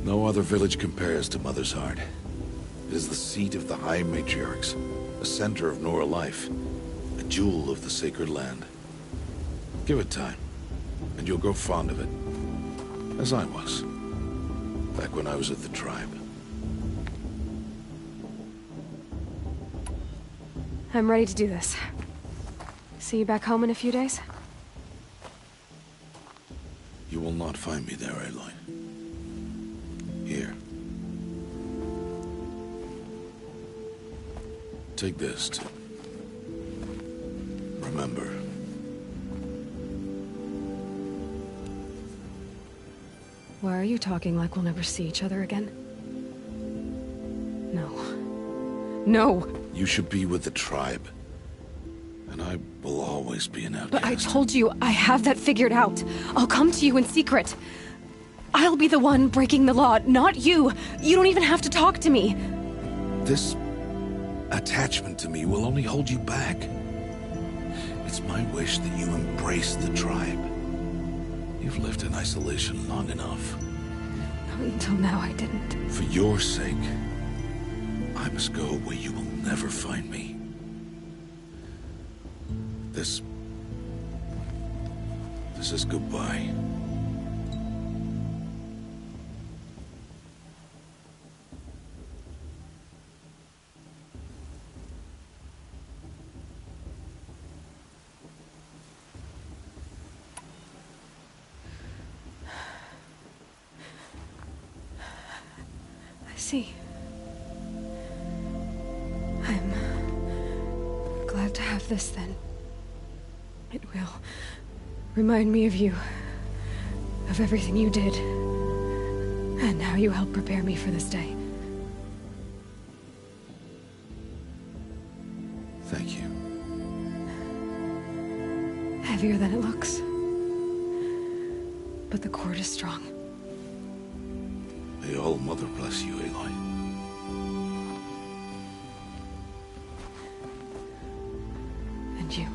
No other village compares to Mother's Heart. It is the seat of the High Matriarchs, a center of Nora life, a jewel of the sacred land. Give it time, and you'll grow fond of it. As I was, back when I was at the tribe. I'm ready to do this. See you back home in a few days? You will not find me there, Aloy. Here. Take this to remember. Why are you talking like we'll never see each other again? No. No! You should be with the tribe. And I will always be an outcast. But I told you, I have that figured out. I'll come to you in secret. I'll be the one breaking the law, not you. You don't even have to talk to me. This attachment to me will only hold you back. It's my wish that you embrace the tribe. You've lived in isolation long enough. Until now, I didn't. For your sake, I must go where you will never find me. This is goodbye. See. I'm glad to have this then. It will remind me of you, of everything you did, and how you helped prepare me for this day. Thank you. Heavier than it looks. But the cord is strong. May All Mother bless you, Aloy. And you.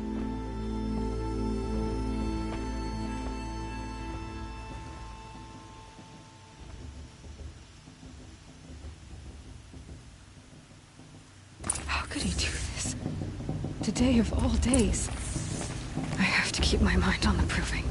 How could he do this? Today of all days. I have to keep my mind on the Proving.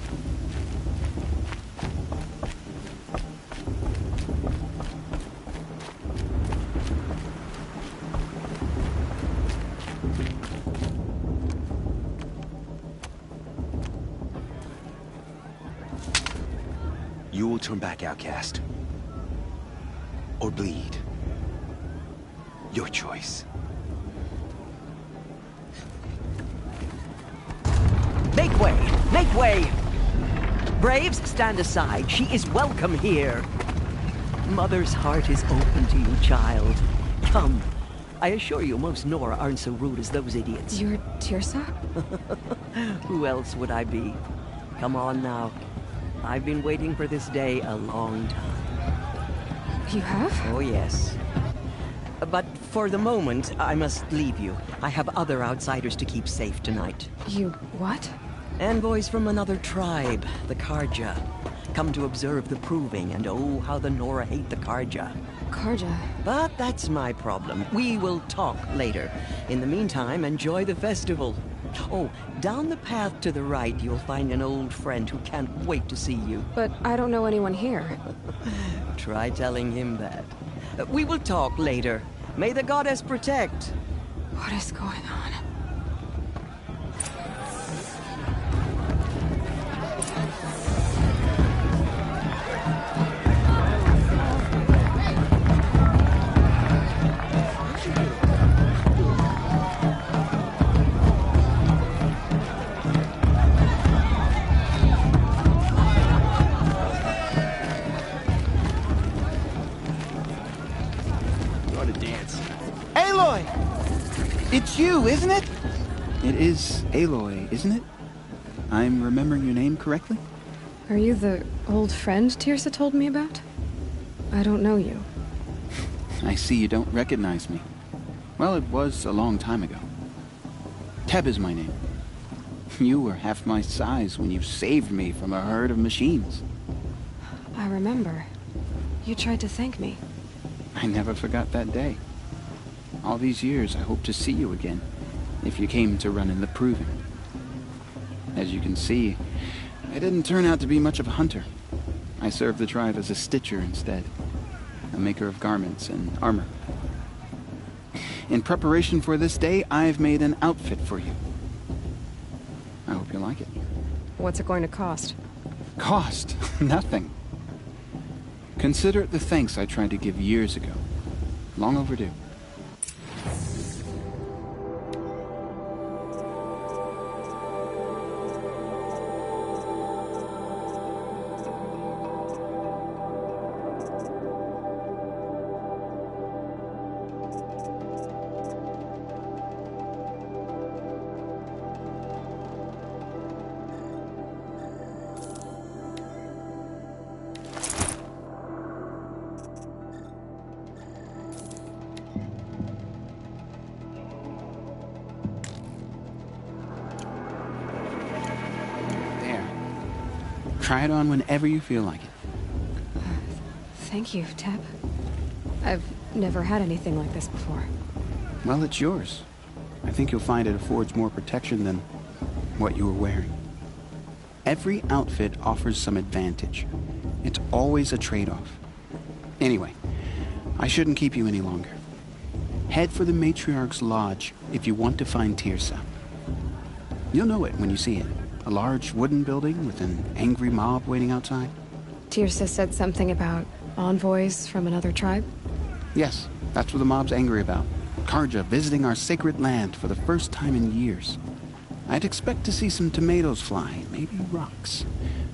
You will turn back, outcast. Or bleed. Your choice. Make way! Make way! Braves, stand aside. She is welcome here. Mother's heart is open to you, child. Come. I assure you, most Nora aren't so rude as those idiots. You're Tirsa? Who else would I be? Come on now. I've been waiting for this day a long time. You have? Oh, yes. But for the moment, I must leave you. I have other outsiders to keep safe tonight. You what? Envoys from another tribe, the Karja. Come to observe the proving, and oh, how the Nora hate the Karja. Karja? But that's my problem. We will talk later. In the meantime, enjoy the festival. Oh, down the path to the right, you'll find an old friend who can't wait to see you. But I don't know anyone here. Try telling him that. We will talk later. May the goddess protect. What is going on? It's you, isn't it? It is Aloy, isn't it? I'm remembering your name correctly? Are you the old friend Tirsa told me about? I don't know you. I see you don't recognize me. Well, it was a long time ago. Teb is my name. You were half my size when you saved me from a herd of machines. I remember. You tried to thank me. I never forgot that day. All these years, I hope to see you again, if you came to run in the Proving. As you can see, I didn't turn out to be much of a hunter. I served the tribe as a stitcher instead, a maker of garments and armor. In preparation for this day, I've made an outfit for you. I hope you like it. What's it going to cost? Cost? Nothing. Consider it the thanks I tried to give years ago. Long overdue. Try it on whenever you feel like it. Thank you, Teb. I've never had anything like this before. Well, it's yours. I think you'll find it affords more protection than what you were wearing. Every outfit offers some advantage. It's always a trade-off. Anyway, I shouldn't keep you any longer. Head for the Matriarch's Lodge if you want to find Tirsa. You'll know it when you see it. A large wooden building with an angry mob waiting outside. Tirsa said something about envoys from another tribe? Yes, that's what the mob's angry about. Karja visiting our sacred land for the first time in years. I'd expect to see some tomatoes fly, maybe rocks.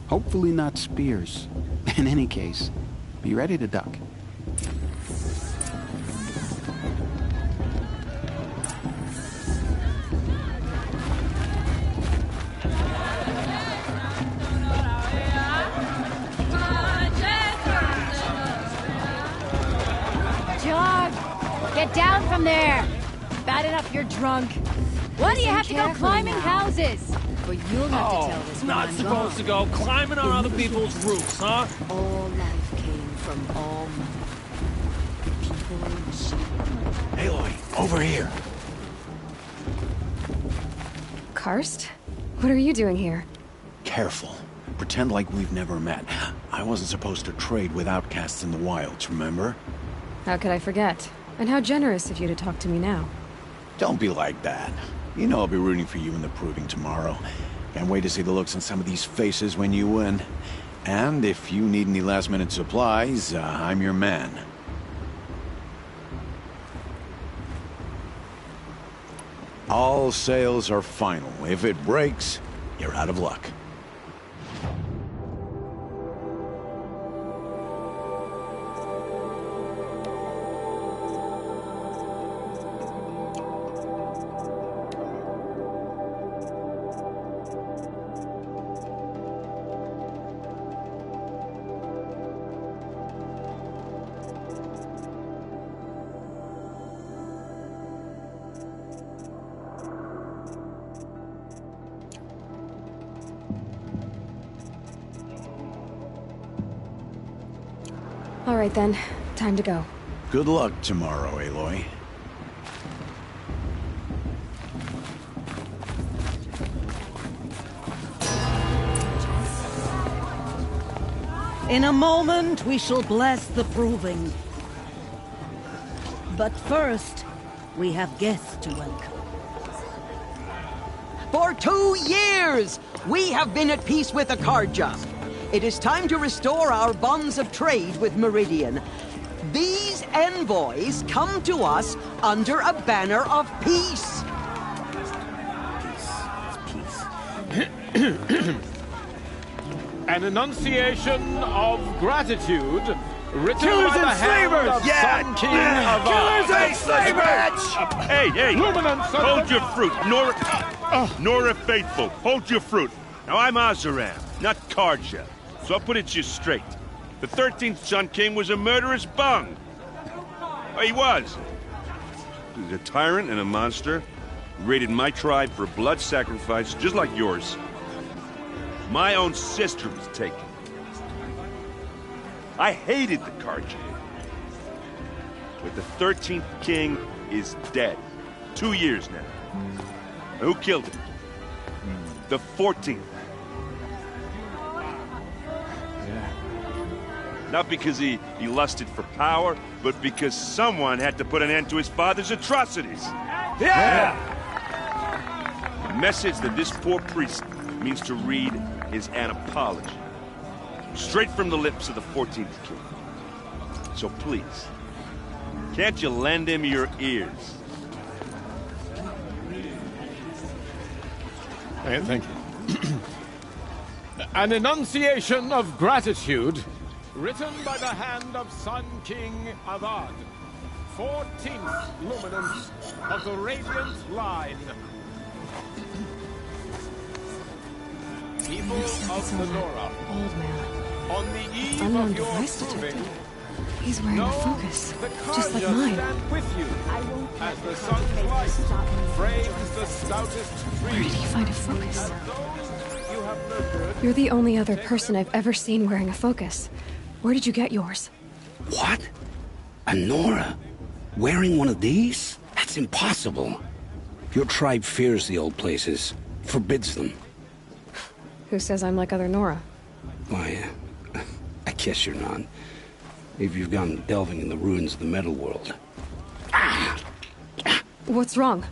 Hopefully not spears. In any case, be ready to duck. Get down from there! Bad enough you're drunk. Why do you have to go climbing houses? But you'll have to tell this when not I'm supposed to go climbing on other people's roofs, huh? All life came from all mother. The people and machine. Aloy, over here. Karst? What are you doing here? Careful. Pretend like we've never met. I wasn't supposed to trade with outcasts in the wilds, remember? How could I forget? And how generous of you to talk to me now. Don't be like that. You know I'll be rooting for you in the Proving tomorrow. Can't wait to see the looks on some of these faces when you win. And if you need any last-minute supplies, I'm your man. All sales are final. If it breaks, you're out of luck. right then. Time to go. Good luck tomorrow, Aloy. In a moment, we shall bless the proving. But first, we have guests to welcome. For 2 years, we have been at peace with Akarja. It is time to restore our bonds of trade with Meridian. These envoys come to us under a banner of peace. An enunciation of gratitude written Killers by the and hand slavers! of Yeah! Sun King of Killers and slavers! Hey! Luminance Hold your fruit, Nora Faithful, hold your fruit. Now I'm Azaram, not Karja, so I'll put it to you straight. The 13th Sun King was a murderous bung. Oh, he was. He was a tyrant and a monster. He raided my tribe for blood sacrifice, just like yours. My own sister was taken. I hated the Karja. But the 13th king is dead. 2 years now. Who killed him? The 14th. Not because he lusted for power, but because someone had to put an end to his father's atrocities. Yeah! The message that this poor priest means to read is an apology. Straight from the lips of the 14th king. So please, can't you lend him your ears? Thank you. An enunciation of gratitude written by the hand of Sun King Avad, 14th luminance of the Radiant Line. People of the Nora, Old man. on the eve Unknown of your device proving, detected. He's wearing a focus, the just like Karja mine. stand with you as the sun's light frames the stoutest trees. Where did he find a focus? You have nurtured. You're the only other person I've ever seen wearing a focus. Where did you get yours? What? A Nora? Wearing one of these? That's impossible. Your tribe fears the old places, forbids them. Who says I'm like other Nora? Why, I guess you're not. If you've gone delving in the ruins of the metal world. What's wrong?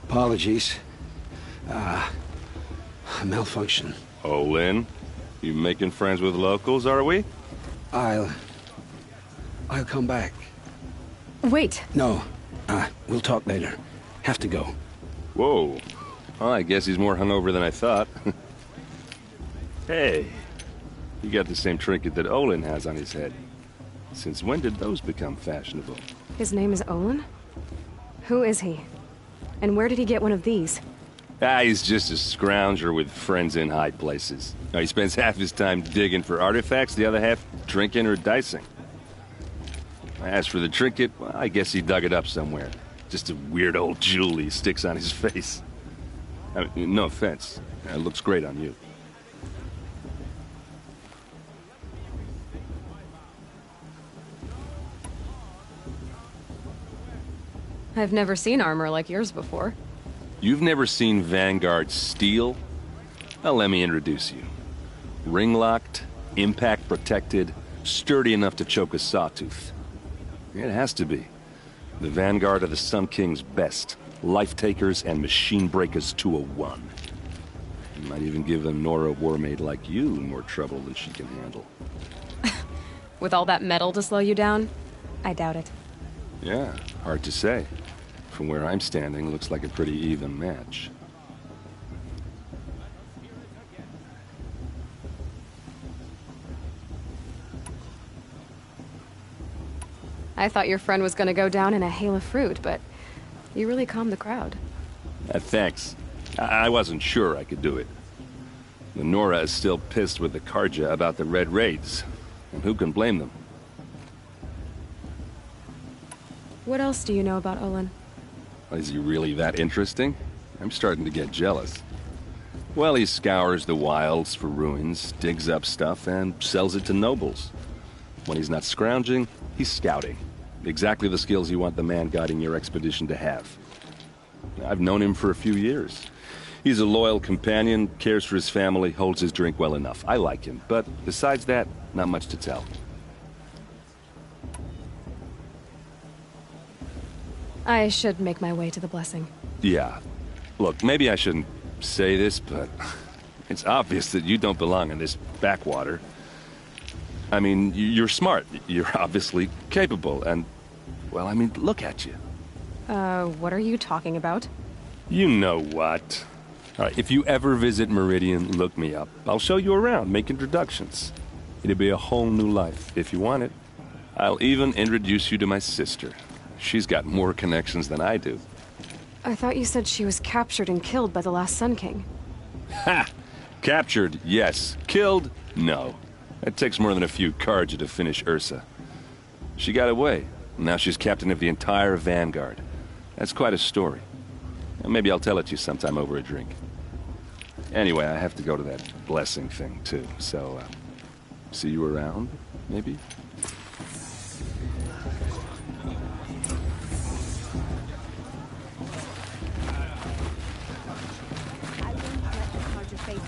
Apologies. A malfunction. Oh, Lynn, you making friends with locals, are we? I'll come back. Wait. No, we'll talk later. Have to go. Whoa. Well, I guess he's more hungover than I thought. Hey, you got the same trinket that Olin has on his head. Since when did those become fashionable? His name is Olin? Who is he? And where did he get one of these? He's just a scrounger with friends in high places. He spends half his time digging for artifacts, the other half drinking or dicing. As for the trinket, well, I guess he dug it up somewhere. Just a weird old jewel he sticks on his face. I mean, no offense. It looks great on you. I've never seen armor like yours before. You've never seen Vanguard steel? Well, let me introduce you. Ring-locked, impact-protected, sturdy enough to choke a sawtooth. It has to be. The Vanguard of the Sun King's best. Life-takers and machine-breakers to a one. You might even give a Nora warmaid like you more trouble than she can handle. With all that metal to slow you down? I doubt it. Yeah, hard to say. From where I'm standing, looks like a pretty even match. I thought your friend was gonna go down in a hail of fruit, but you really calmed the crowd. Thanks. I wasn't sure I could do it. The Nora is still pissed with the Karja about the Red Raids, and who can blame them? What else do you know about Olin? Is he really that interesting? I'm starting to get jealous. Well, he scours the wilds for ruins, digs up stuff, and sells it to nobles. When he's not scrounging, he's scouting. Exactly the skills you want the man guiding your expedition to have. I've known him for a few years. He's a loyal companion, cares for his family, holds his drink well enough. I like him, but besides that, not much to tell. I should make my way to the blessing. Yeah. Look, maybe I shouldn't say this, but it's obvious that you don't belong in this backwater. I mean, you're smart. You're obviously capable, and, well, I mean, look at you. What are you talking about? You know what. All right, if you ever visit Meridian, look me up. I'll show you around, make introductions. It'll be a whole new life, if you want it. I'll even introduce you to my sister. She's got more connections than I do. I thought you said she was captured and killed by the last Sun King. Ha! Captured, yes. Killed, no. It takes more than a few Carja to finish Ursa. She got away. Now she's captain of the entire Vanguard. That's quite a story. Maybe I'll tell it to you sometime over a drink. Anyway, I have to go to that blessing thing, too. So, see you around, maybe?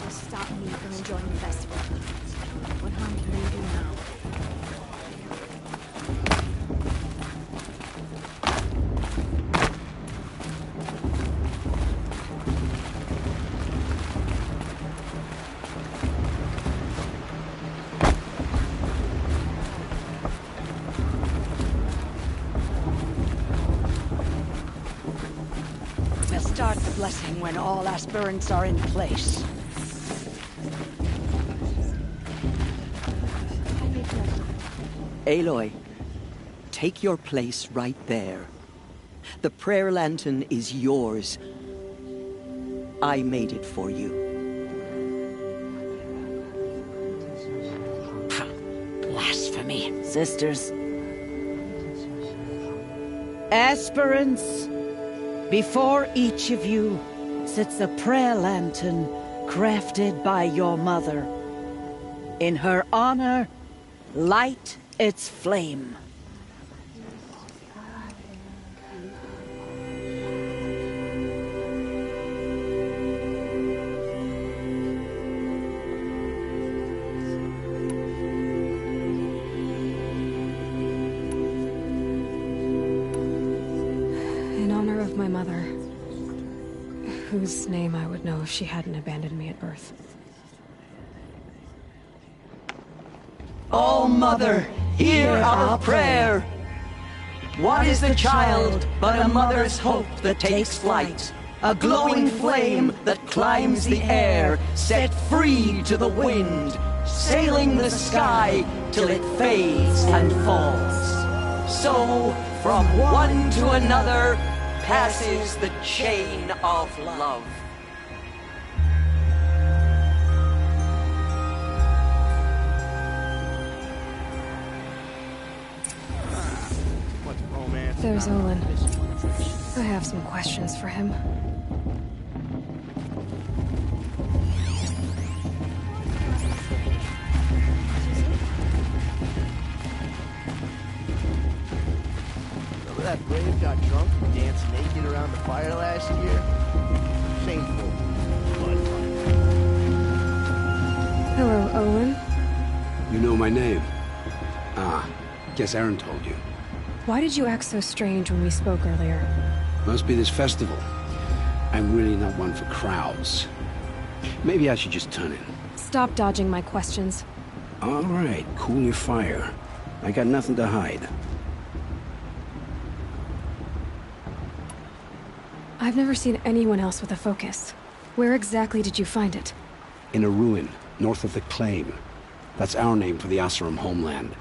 Stop me from enjoying the festival. What harm can you do now? We'll start the blessing when all aspirants are in place. Aloy, take your place right there. The prayer lantern is yours. I made it for you. Blasphemy, sisters. Aspirants, before each of you sits a prayer lantern crafted by your mother. In her honor, light its flame. In honor of my mother, whose name I would know if she hadn't abandoned me at birth. Oh, Mother, hear our prayer. What is the child but a mother's hope that takes flight? A glowing flame that climbs the air, set free to the wind, sailing the sky till it fades and falls. So, from one to another, passes the chain of love. There's Olin. I have some questions for him. Remember that brave got drunk and danced naked around the fire last year? Shameful, but fun. Hello, Olin. You know my name? Ah, guess Aaron told you. Why did you act so strange when we spoke earlier? Must be this festival. I'm really not one for crowds. Maybe I should just turn in. Stop dodging my questions. All right, cool your fire. I got nothing to hide. I've never seen anyone else with a focus. Where exactly did you find it? In a ruin, north of the Claim. That's our name for the Oseram homeland.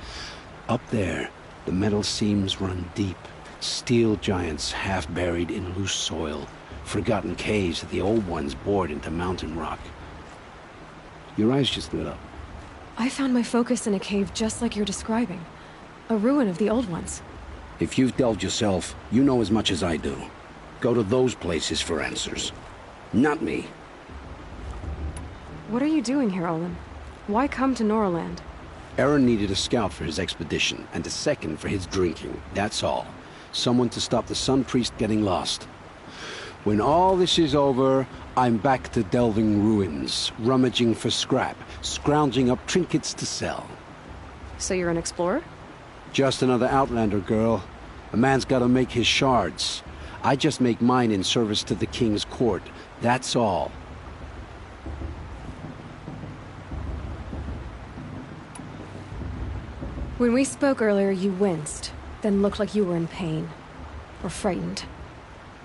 Up there, the metal seams run deep. Steel giants half buried in loose soil. Forgotten caves that the old ones bored into mountain rock. Your eyes just lit up. I found my focus in a cave just like you're describing. A ruin of the old ones. If you've delved yourself, you know as much as I do. Go to those places for answers. Not me. What are you doing here, Olin? Why come to Norland? Aaron needed a scout for his expedition, and a second for his drinking. That's all. Someone to stop the Sun Priest getting lost. When all this is over, I'm back to delving ruins, rummaging for scrap, scrounging up trinkets to sell. So you're an explorer? Just another Outlander, girl. A man's gotta make his shards. I just make mine in service to the King's court. That's all. When we spoke earlier, you winced, then looked like you were in pain. Or frightened.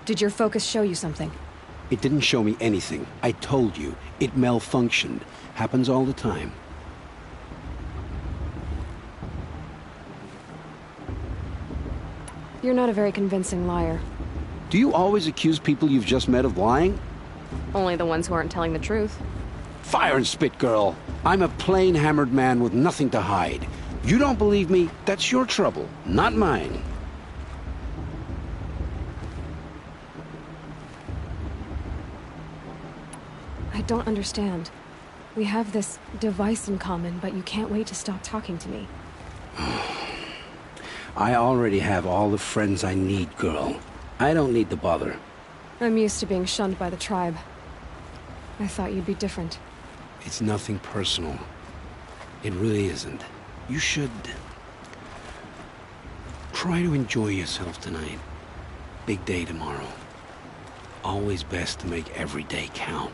Did your focus show you something? It didn't show me anything. I told you. It malfunctioned. Happens all the time. You're not a very convincing liar. Do you always accuse people you've just met of lying? Only the ones who aren't telling the truth. Fire and spit, girl. I'm a plain hammered man with nothing to hide. You don't believe me? That's your trouble, not mine. I don't understand. We have this device in common, but you can't wait to stop talking to me. I already have all the friends I need, girl. I don't need the bother. I'm used to being shunned by the tribe. I thought you'd be different. It's nothing personal. It really isn't. You should... try to enjoy yourself tonight. Big day tomorrow. Always best to make every day count.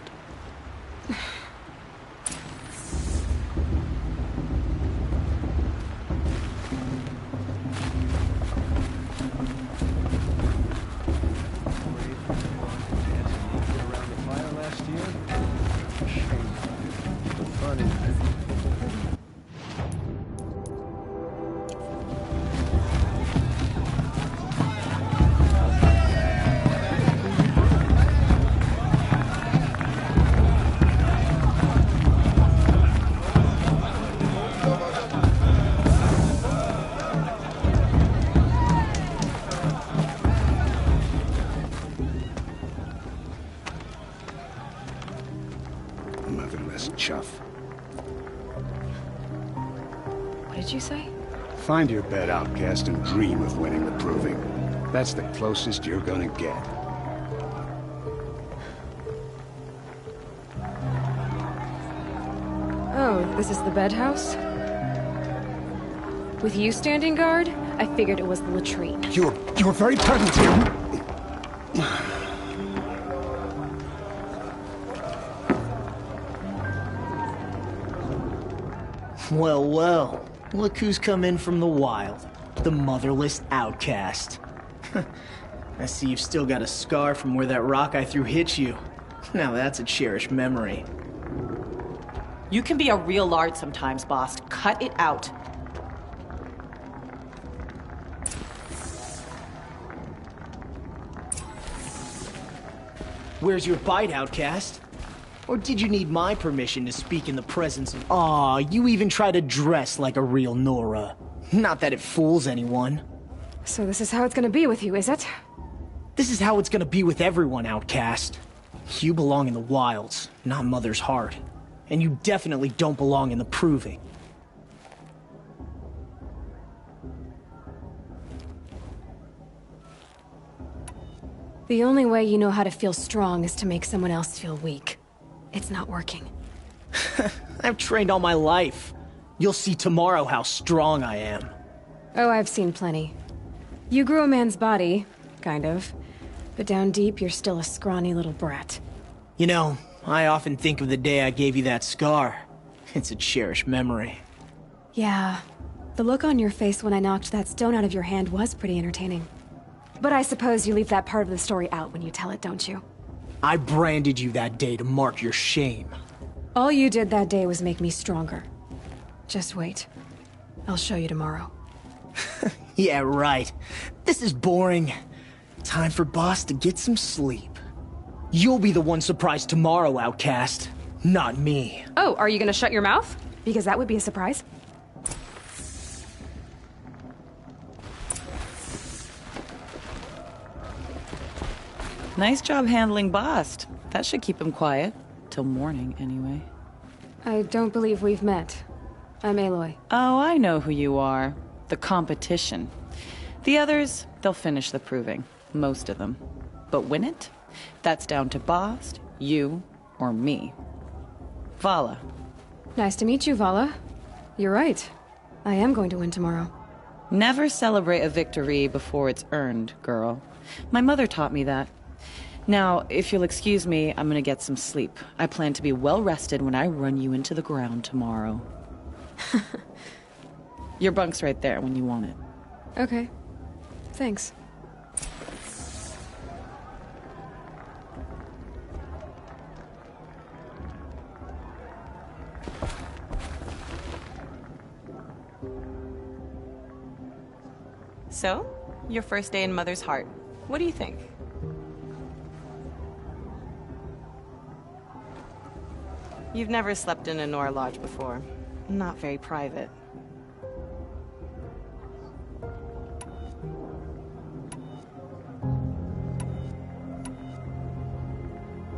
Motherless chuff. What did you say? Find your bed, outcast, and dream of winning the proving. That's the closest you're gonna get. Oh, this is the bedhouse? With you standing guard, I figured it was the latrine. You're very present here. Well, well. Look who's come in from the wild. The motherless outcast. I see you've still got a scar from where that rock I threw hit you. Now that's a cherished memory. You can be a real lard sometimes, boss. Cut it out. Where's your bite, outcast? Or did you need my permission to speak in the presence of... Aw, you even try to dress like a real Nora. Not that it fools anyone. So this is how it's gonna be with you, is it? This is how it's gonna be with everyone, outcast. You belong in the wilds, not Mother's heart. And you definitely don't belong in the proving. The only way you know how to feel strong is to make someone else feel weak. It's not working. I've trained all my life. You'll see tomorrow how strong I am. Oh, I've seen plenty. You grew a man's body, kind of. But down deep, you're still a scrawny little brat. You know, I often think of the day I gave you that scar. It's a cherished memory. Yeah. The look on your face when I knocked that stone out of your hand was pretty entertaining. But I suppose you leave that part of the story out when you tell it, don't you? I branded you that day to mark your shame. All you did that day was make me stronger. Just wait. I'll show you tomorrow. Yeah, right. This is boring. Time for Boss to get some sleep. You'll be the one surprised tomorrow, outcast. Not me. Oh, are you gonna shut your mouth? Because that would be a surprise. Nice job handling Bast. That should keep him quiet. Till morning, anyway. I don't believe we've met. I'm Aloy. Oh, I know who you are. The competition. The others, they'll finish the proving. Most of them. But win it? That's down to Bost, you, or me. Vala. Nice to meet you, Vala. You're right. I am going to win tomorrow. Never celebrate a victory before it's earned, girl. My mother taught me that. Now, if you'll excuse me, I'm gonna get some sleep. I plan to be well rested when I run you into the ground tomorrow. Your bunk's right there when you want it. Okay. Thanks. So, your first day in Mother's Heart. What do you think? You've never slept in a Nora lodge before. Not very private.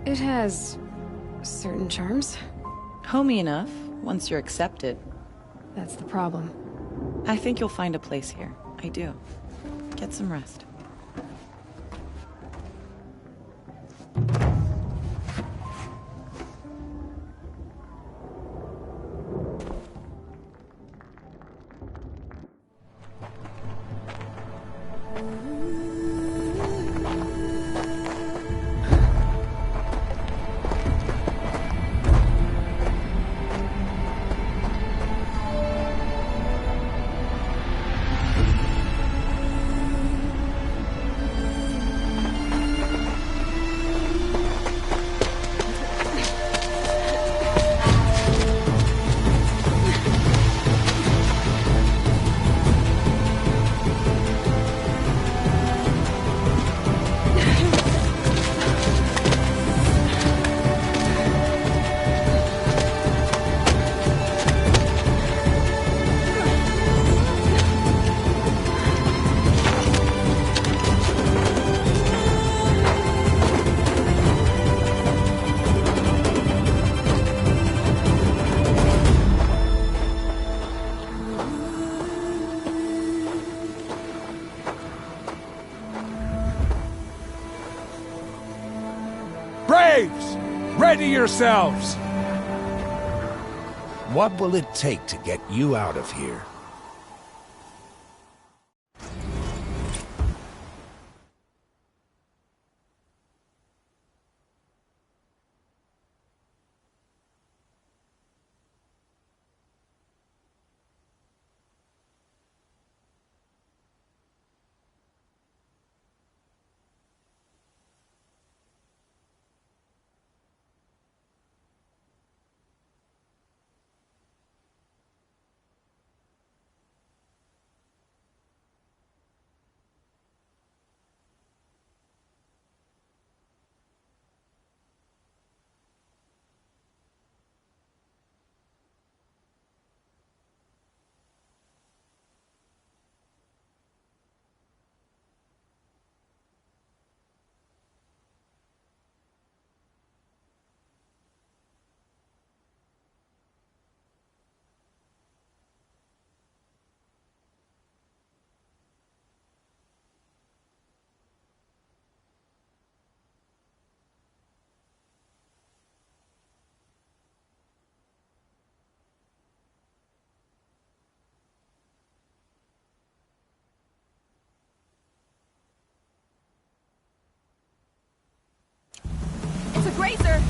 It has certain charms. Homey enough, once you're accepted. That's the problem. I think you'll find a place here. I do. Get some rest. Braves! Ready yourselves! What will it take to get you out of here? It's a grazer!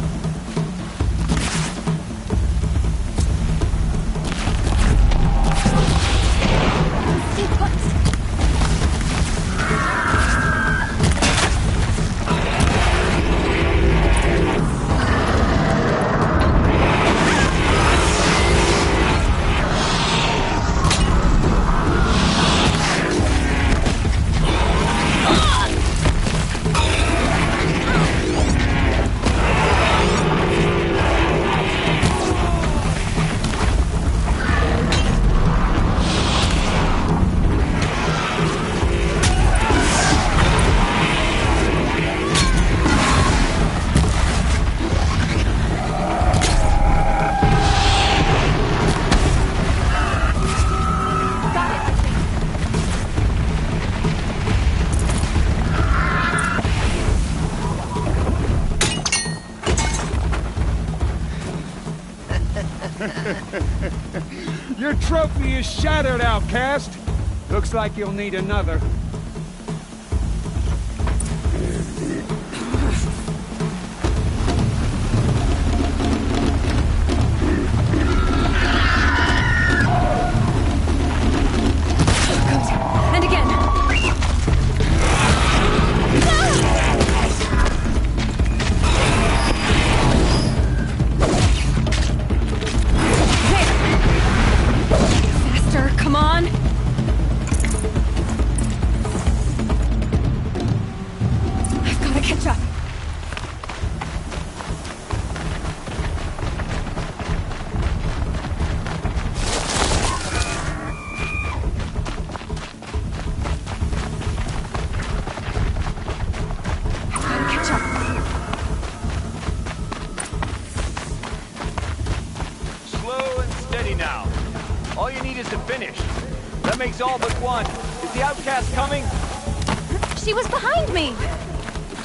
Stay put! trophy is shattered, outcast. Looks like you'll need another. And again. Faster, come on. I've got to catch up. Slow and steady now. All you need is to finish. That makes all but one. Is the outcast coming? She was behind me.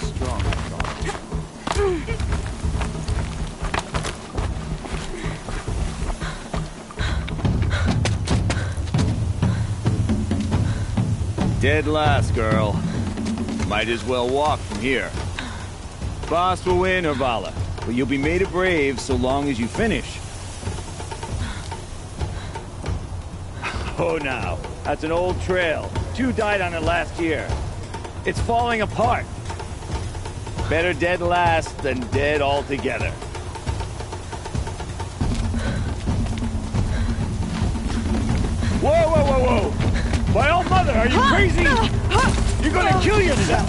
Strong. Dead last, girl. Might as well walk from here. Boss will win, Urvala, but you'll be made a brave so long as you finish. Oh, now, that's an old trail. 2 died on it last year. It's falling apart. Better dead last than dead altogether. Whoa, whoa, whoa, whoa! My old mother, are you crazy? You're gonna kill yourself!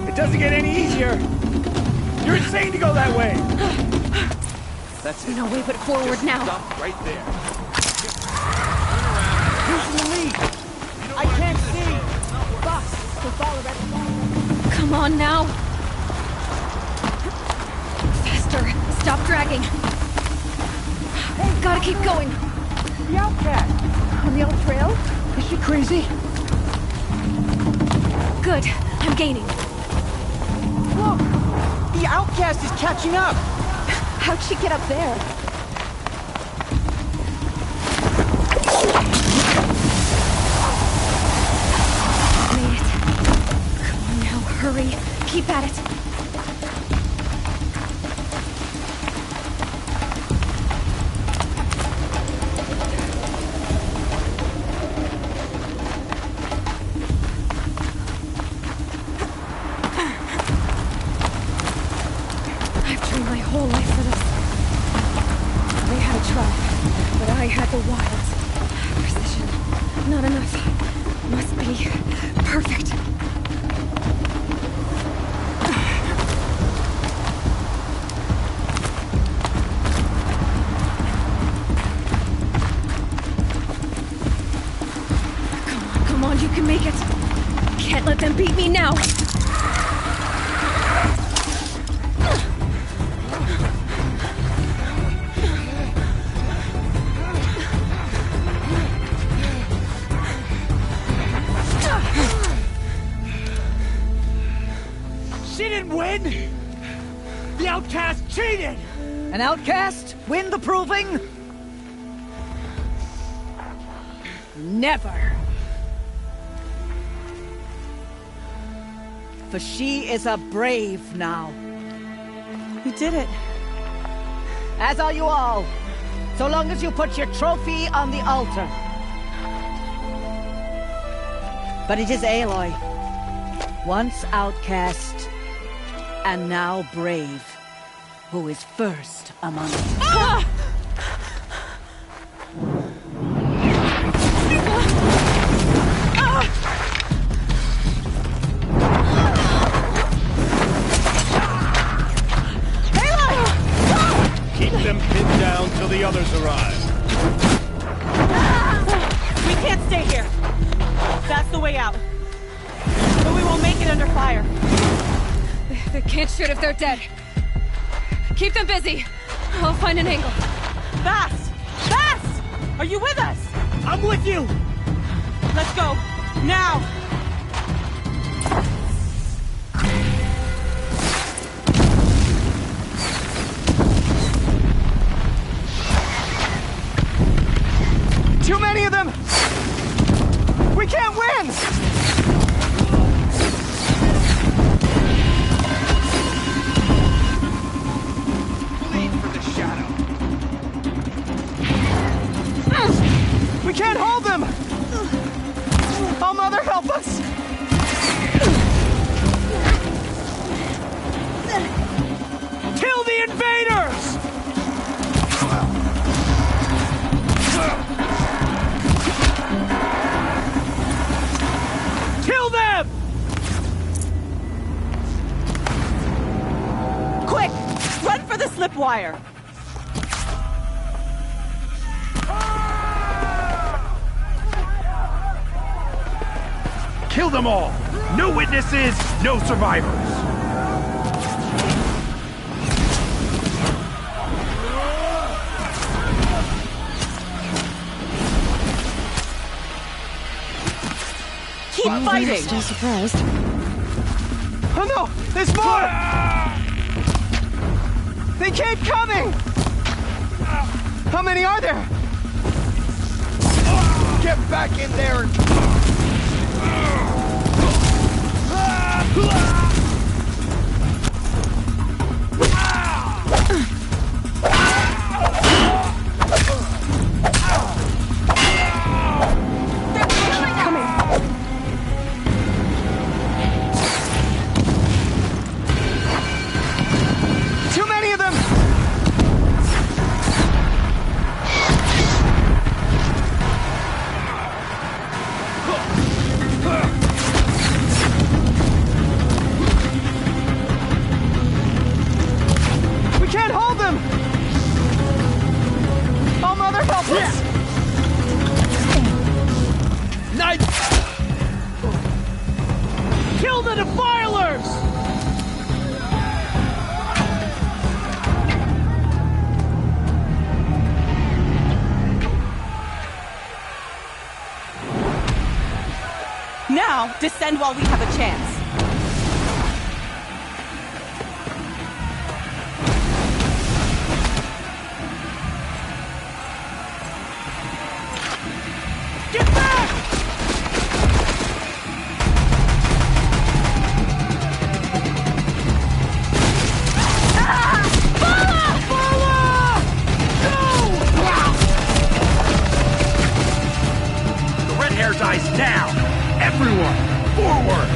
It doesn't get any easier! You're insane to go that way! That's it. No way but forward Just now. Stop right there. Who's in the lead? I can't see! Boss, so follow that. Come on now. Faster. Stop dragging. Gotta keep going. The outcast! On the old trail? Is she crazy? Good. I'm gaining. Look! The outcast is catching up! How'd she get up there? Made it. Come on now, hurry. Keep at it. I've trained my whole life for this. They had a trap, but I had the wilds. Precision. Not enough. Must be perfect. Come on, you can make it. Can't let them beat me now. She didn't win! The outcast cheated! An outcast win the proving? Never. For she is a brave now. You did it. As are you all. So long as you put your trophy on the altar. But it is Aloy. Once outcast, and now brave, who is first among us. Keep them pinned down till the others arrive. We can't stay here. That's the way out. But we won't make it under fire. They can't shoot if they're dead. Keep them busy. I'll find an angle. Fast! Fast! Are you with us? I'm with you! Let's go. Now! We can't win! Bleed for the shadow. We can't hold them! Oh, Mother, help us! Kill the invaders! Kill them! Quick! Run for the slipwire! Kill them all! No witnesses, no survivors! Keep fighting! Still surprised. Oh no! There's more! They keep coming! How many are there? Get back in there and... Too many of them! We can't hold them! Oh, Mother, help us! Night! Kill the defilers! Now, descend while we have a chance. Get back! The red hair dies now! Everyone, forward!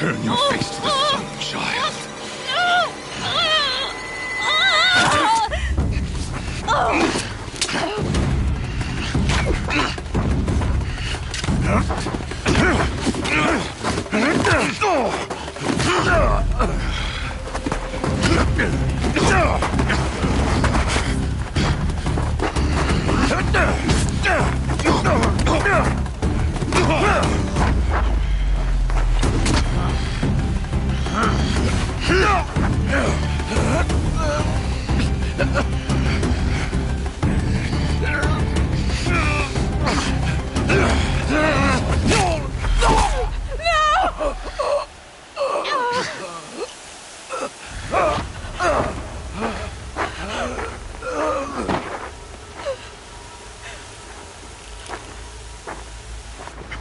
Turn your face to the sun, child.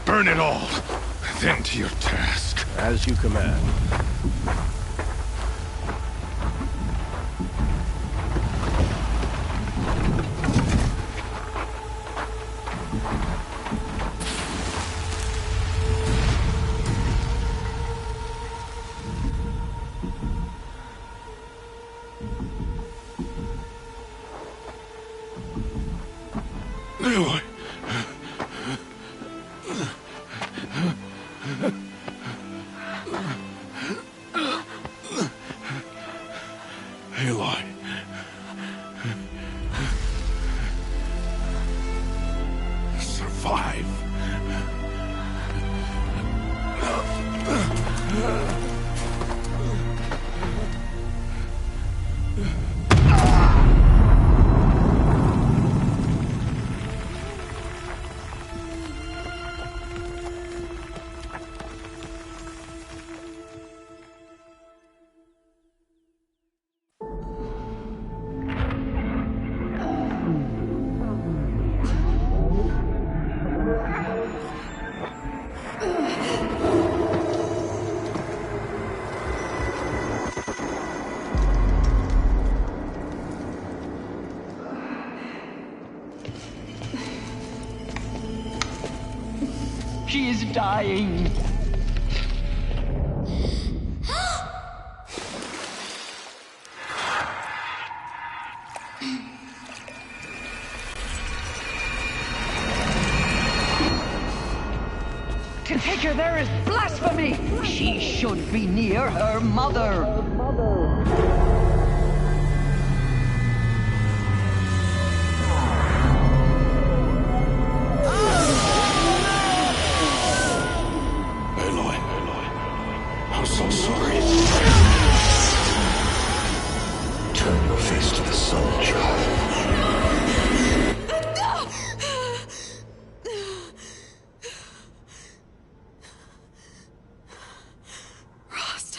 Burn it all, then to your task. As you command. Aloy. Aloy. Survive. She is dying. To take her there is blasphemy. She should be near her mother. I'm so sorry. Turn your face to the sun, child. Rost.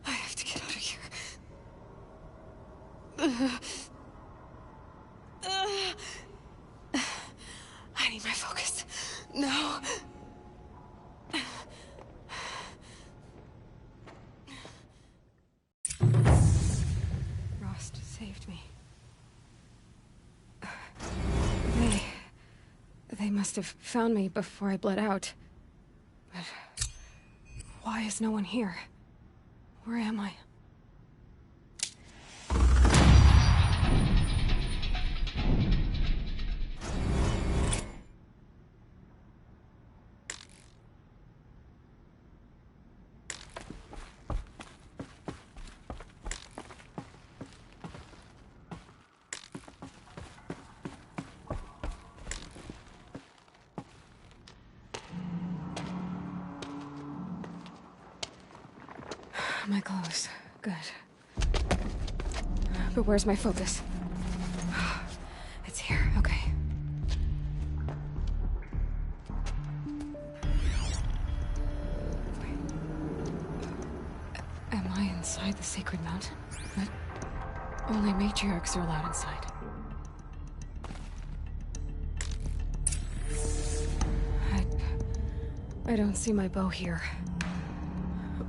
I have to get out of here. I need my focus. No. Rost saved me. They must have found me before I bled out. But why is no one here? Where am I? My clothes. Good. But where's my focus? It's here. Okay. Wait. Am I inside the sacred mountain? What? Only matriarchs are allowed inside. I don't see my bow here.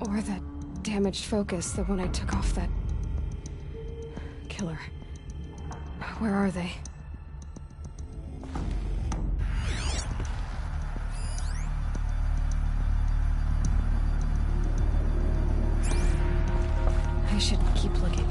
Or that damaged focus, the one I took off that... killer. Where are they? I should keep looking.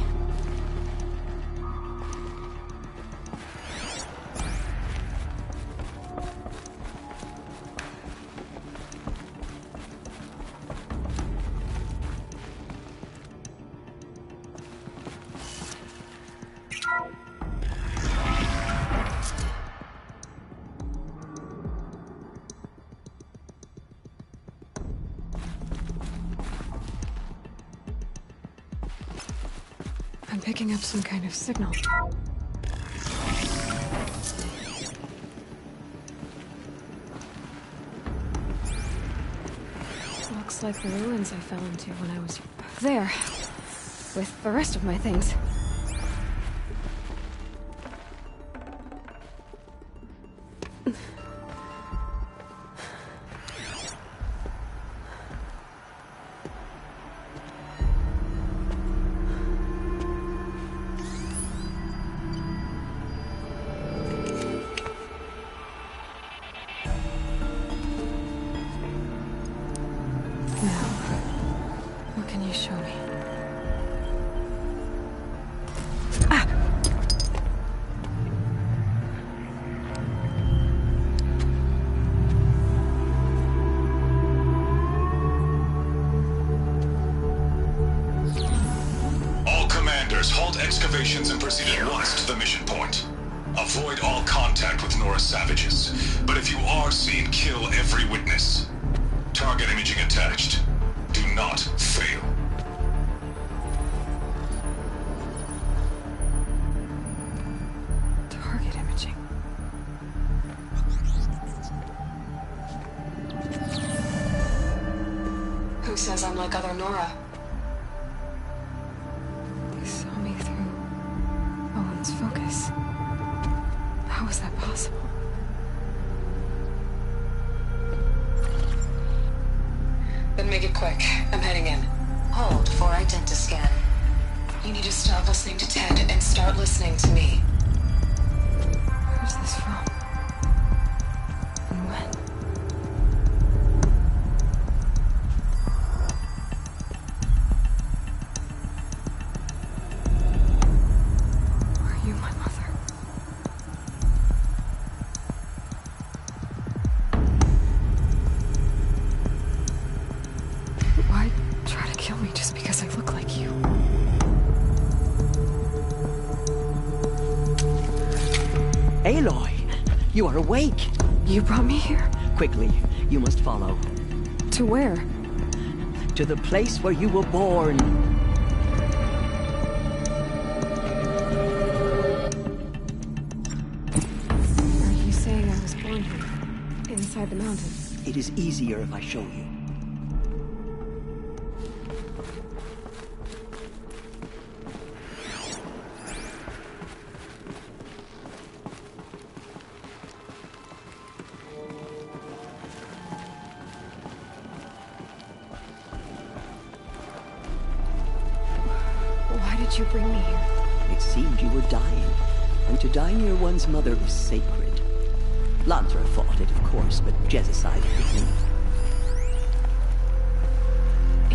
I'm picking up some kind of signal. Looks like the ruins I fell into when I was there, with the rest of my things. Excavations and proceed at once to the mission point. Avoid all contact with Nora savages, but if you are seen, kill every witness. Target imaging attached. Do not fail. Target imaging. Who says I'm like other Nora? Focus. How is that possible? Then make it quick. I'm heading in. Hold for identiscan. You need to stop listening to Ted and start listening to me. Where's this from? And when? Aloy, you are awake. You brought me here? Quickly, you must follow. To where? To the place where you were born. Are you saying I was born here? Inside the mountain? It is easier if I show you. You bring me here? It seemed you were dying, and to die near one's mother is sacred. Lantra fought it, of course, but Jez sided with me.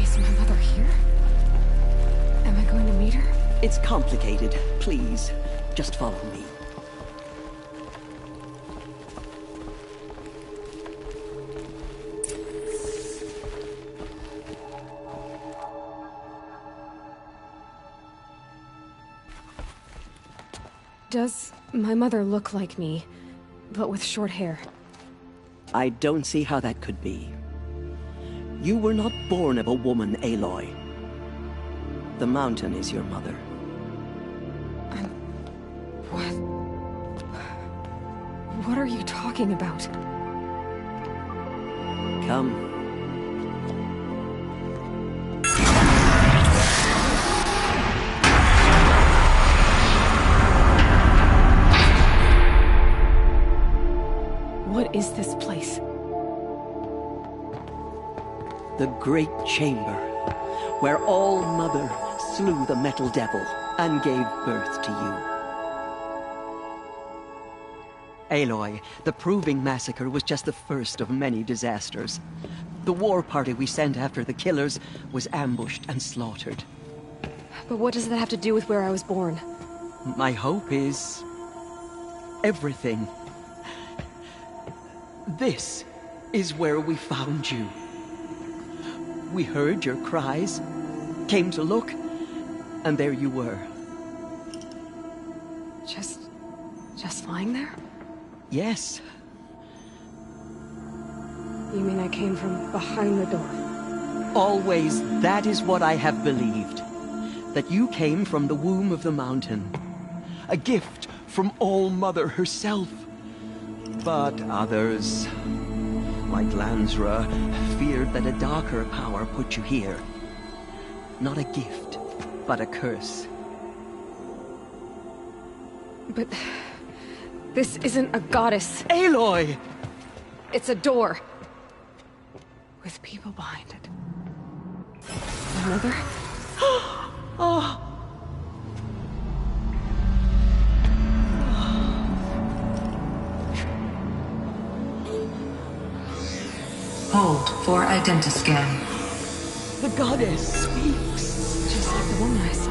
Is my mother here? Am I going to meet her? It's complicated. Please, just follow me. Does my mother look like me, but with short hair? I don't see how that could be. You were not born of a woman, Aloy. The mountain is your mother. What? What are you talking about? Come. What is this place? The Great Chamber, where All Mother slew the Metal Devil and gave birth to you. Aloy, the Proving Massacre was just the first of many disasters. The war party we sent after the killers was ambushed and slaughtered. But what does that have to do with where I was born? My hope is... everything. This is where we found you. We heard your cries, came to look, and there you were. Just lying there? Yes. You mean I came from behind the door? Always, that is what I have believed. That you came from the womb of the mountain. A gift from All Mother herself. But others, like Lansra, feared that a darker power put you here. Not a gift, but a curse. But... this isn't a goddess. Aloy! It's a door. With people behind it. Another? Oh! Hold for identiscan. The goddess speaks. Just like the woman I saw.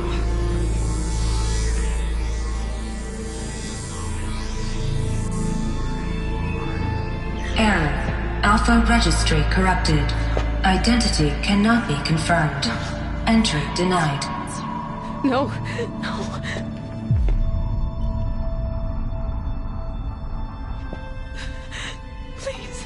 Error. Alpha registry corrupted. Identity cannot be confirmed. Entry denied. No, no. Please.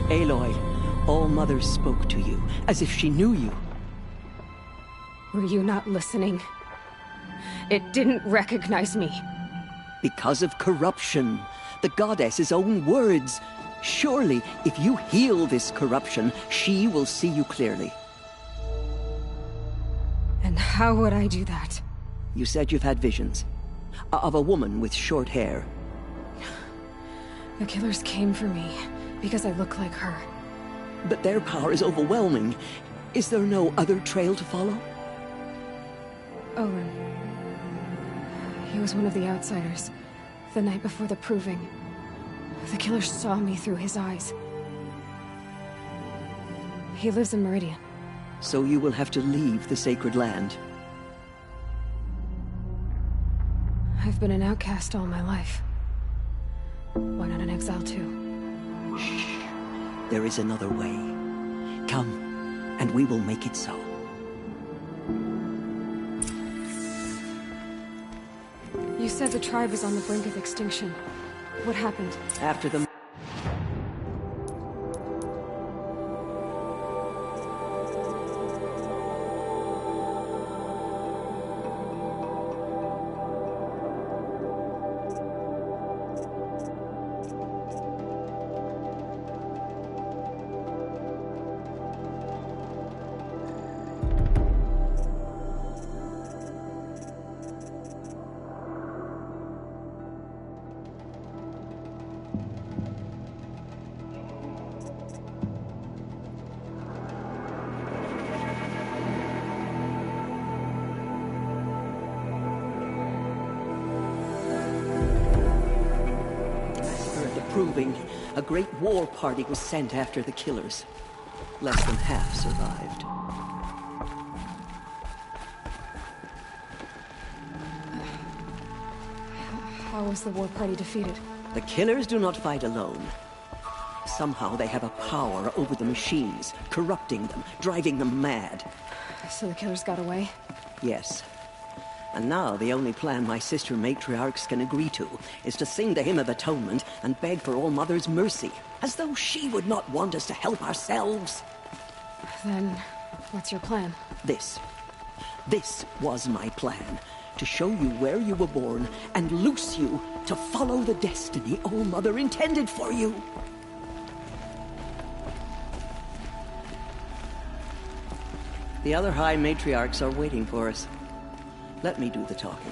Aloy, All Mother spoke to you, as if she knew you. Were you not listening? It didn't recognize me. Because of corruption. The goddess's own words. Surely, if you heal this corruption, she will see you clearly. And how would I do that? You said you've had visions. Of a woman with short hair. The killers came for me, because I look like her. But their power is overwhelming. Is there no other trail to follow? Owen. He was one of the outsiders. The night before the Proving. The killer saw me through his eyes. He lives in Meridian. So you will have to leave the sacred land. I've been an outcast all my life. Why not an exile too? Shh. There is another way. Come, and we will make it so. You said the tribe was on the brink of extinction. What happened? After the... Proving, a great war party was sent after the killers. Less than half survived. How was the war party defeated? The killers do not fight alone. Somehow they have a power over the machines, corrupting them, driving them mad. So the killers got away? Yes. And now the only plan my sister matriarchs can agree to is to sing the Hymn of Atonement and beg for All Mother's mercy, as though she would not want us to help ourselves. Then, What's your plan? This. This was my plan. To show you where you were born and loose you to follow the destiny All-Mother intended for you. The other High Matriarchs are waiting for us. Let me do the talking.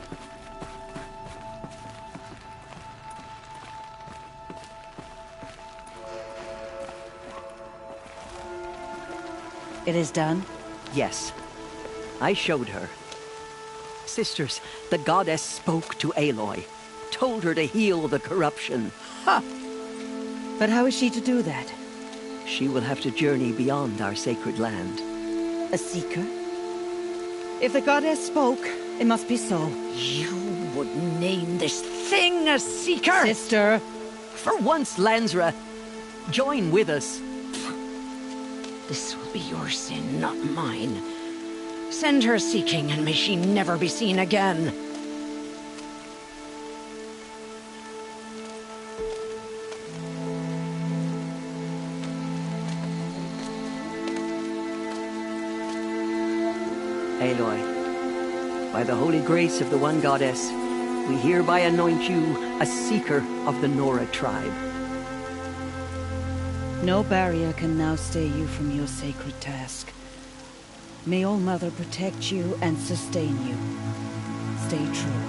It is done? Yes. I showed her. Sisters, the goddess spoke to Aloy. Told her to heal the corruption. Ha! But how is she to do that? She will have to journey beyond our sacred land. A seeker? If the goddess spoke, it must be so. You would name this thing a seeker? Sister! For once, Lansra, join with us. This will be your sin, not mine. Send her seeking, and may she never be seen again. Aloy, by the holy grace of the One Goddess, we hereby anoint you a seeker of the Nora tribe. No barrier can now stay you from your sacred task. May All-Mother protect you and sustain you. Stay true.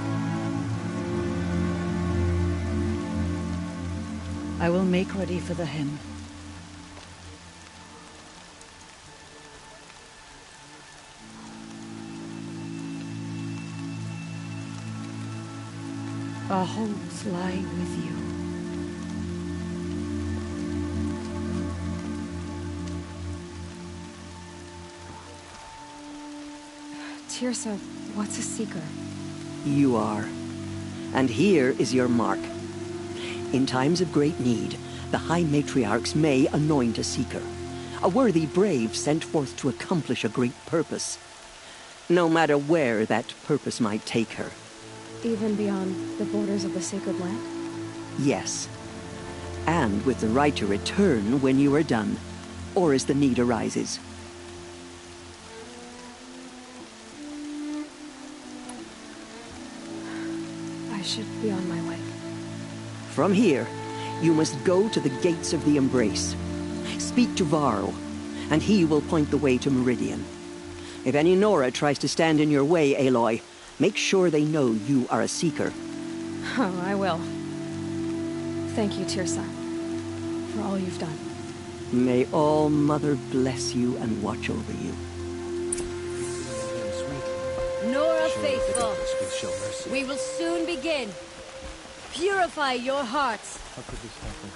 I will make ready for the hymn. Our hopes lie with you. Tirsa, what's a seeker? You are. And here is your mark. In times of great need, the High Matriarchs may anoint a seeker. A worthy brave sent forth to accomplish a great purpose. No matter where that purpose might take her. Even beyond the borders of the sacred land? Yes. And with the right to return when you are done, or as the need arises. I should be on my way. From here, you must go to the gates of the Embrace. Speak to Varl, and he will point the way to Meridian. If any Nora tries to stand in your way, Aloy, make sure they know you are a seeker. Oh, I will. Thank you, Tirsa, for all you've done. May All-Mother bless you and watch over you. Nora faithful, we will soon begin. Purify your hearts.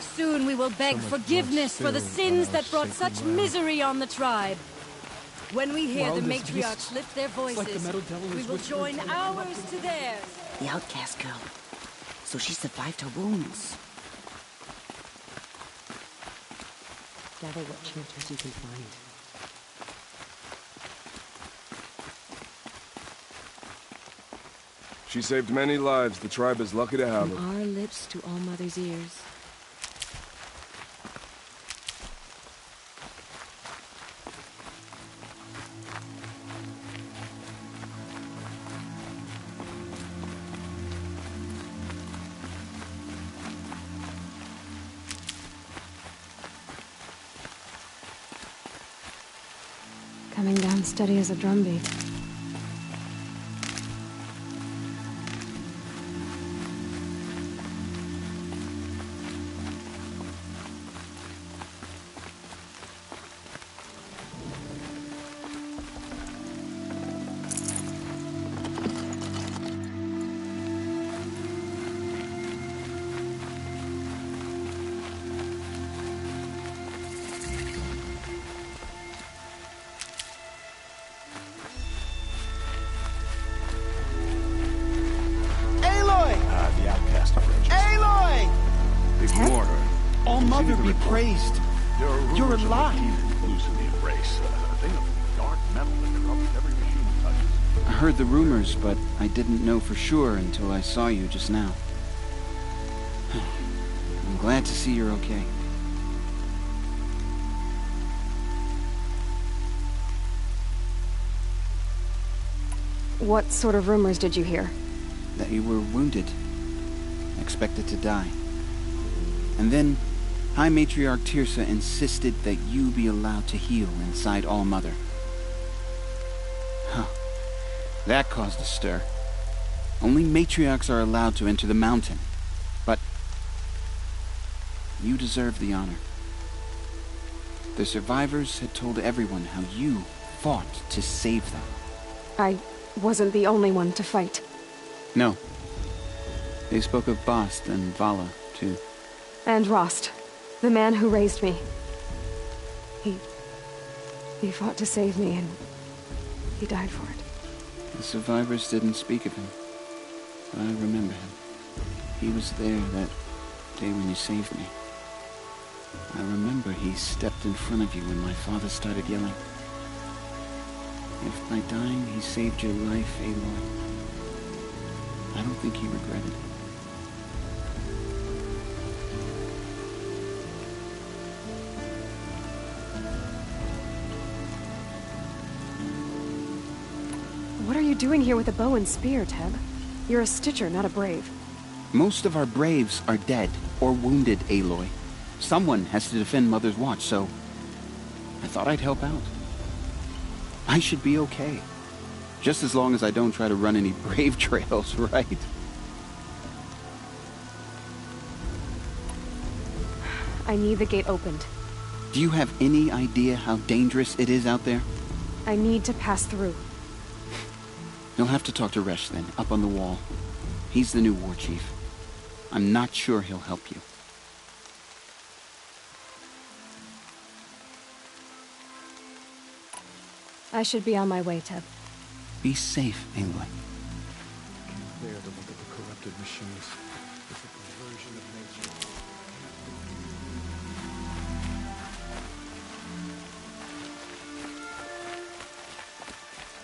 Soon we will beg forgiveness for the sins that brought such misery on the tribe. When we hear the matriarchs lift their voices, we will join ours to theirs. The outcast girl. So she survived her wounds. Gather what chanters you can find. She saved many lives. The tribe is lucky to have her. From our lips to All-Mother's ears. Coming down steady as a drumbeat. Ignore her. All-Mother be praised. You're alive. Loose in the Embrace. A thing of dark metal that corrupts every machine it touches. I heard the rumors, but I didn't know for sure until I saw you just now. I'm glad to see you're okay. What sort of rumors did you hear? That you were wounded. Expected to die. And then, High Matriarch Tirsa insisted that you be allowed to heal inside All-Mother. Huh. That caused a stir. Only matriarchs are allowed to enter the mountain. But you deserve the honor. The survivors had told everyone how you fought to save them. I wasn't the only one to fight. No. They spoke of Bast and Vala, too. And Rost, the man who raised me. He fought to save me, and he died for it. The survivors didn't speak of him. But I remember him. He was there that day when you saved me. I remember he stepped in front of you when my father started yelling. If by dying he saved your life, Aloy, I don't think he regretted it. What are you doing here with a bow and spear, Teb? You're a Stitcher, not a Brave. Most of our Braves are dead or wounded, Aloy. Someone has to defend Mother's Watch, so I thought I'd help out. I should be okay. Just as long as I don't try to run any Brave trails, right? I need the gate opened. Do you have any idea how dangerous it is out there? I need to pass through. You'll have to talk to Resh then, up on the wall. He's the new war chief. I'm not sure he'll help you. I should be on my way, Teb. Be safe, Aloy. Bear to look at the corrupted machines. It's a perversion of nature.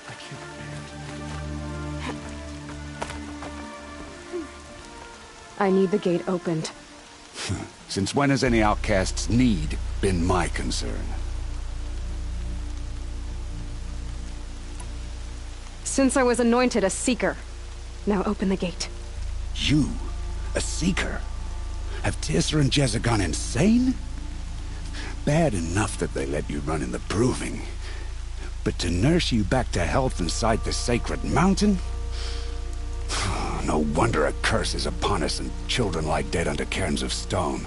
I can't bear it. I need the gate opened. Since when has any outcast's need been my concern? Since I was anointed a Seeker. Now open the gate. You? A Seeker? Have Tirsa and Jezza gone insane? Bad enough that they let you run in the Proving. But to nurse you back to health inside the Sacred Mountain? No wonder a curse is upon us and children lie dead under cairns of stone.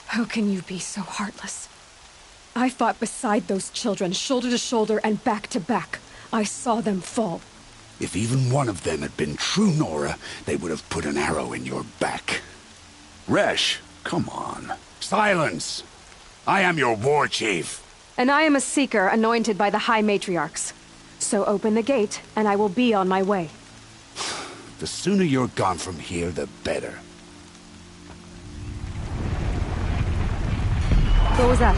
How can you be so heartless? I fought beside those children, shoulder to shoulder and back to back. I saw them fall. If even one of them had been true Nora, they would have put an arrow in your back. Resh, come on. Silence! I am your war chief. And I am a Seeker anointed by the High Matriarchs. So open the gate, and I will be on my way. The sooner you're gone from here, the better. What was that?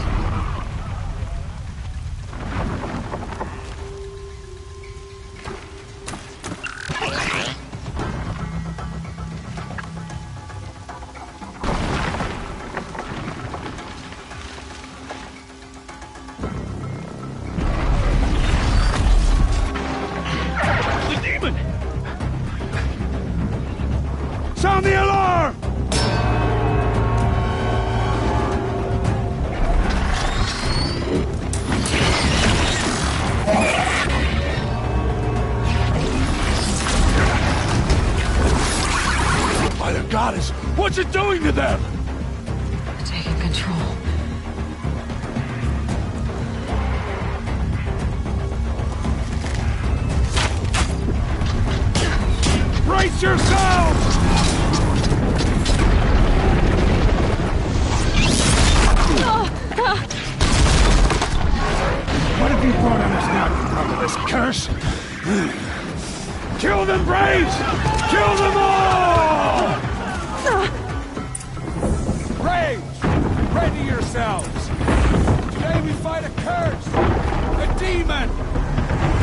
The demon! Sound the alarm! By the goddess, what's it doing to them? Taking control. Brace yourselves! What have you brought on us now, you motherless curse? Kill them, Braves! Kill them all! Braves, ready yourselves! Today we fight a curse! A demon!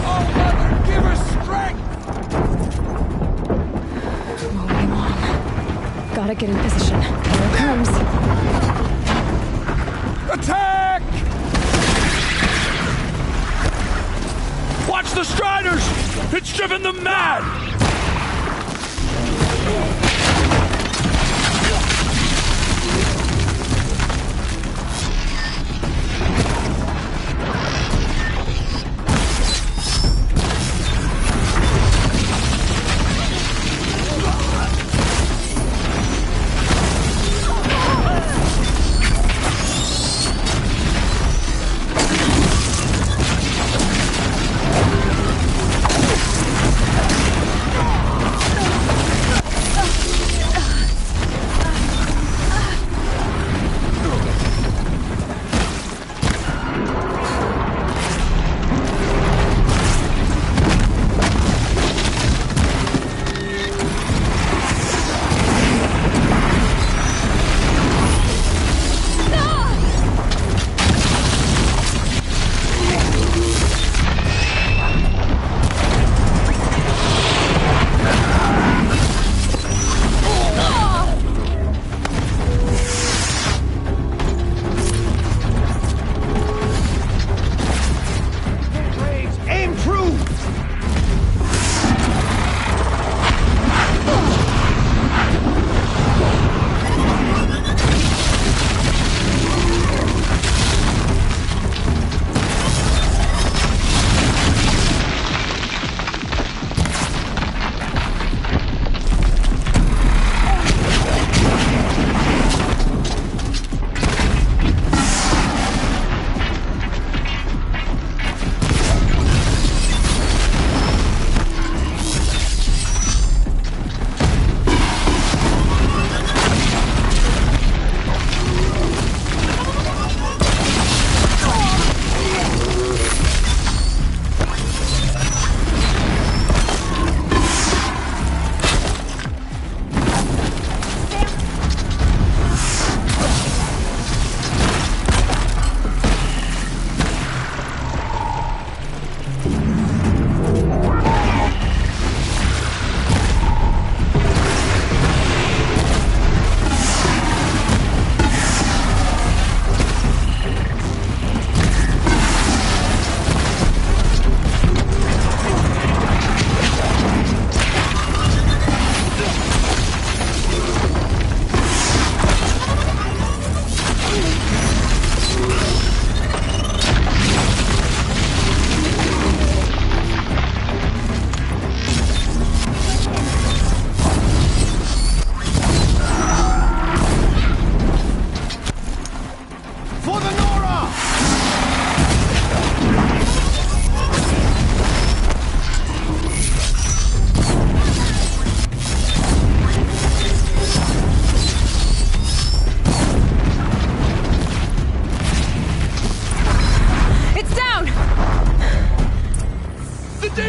Oh, Mother, give us strength! Won't be long. Gotta get in position. Here it comes. It's the Striders! It's driven them mad!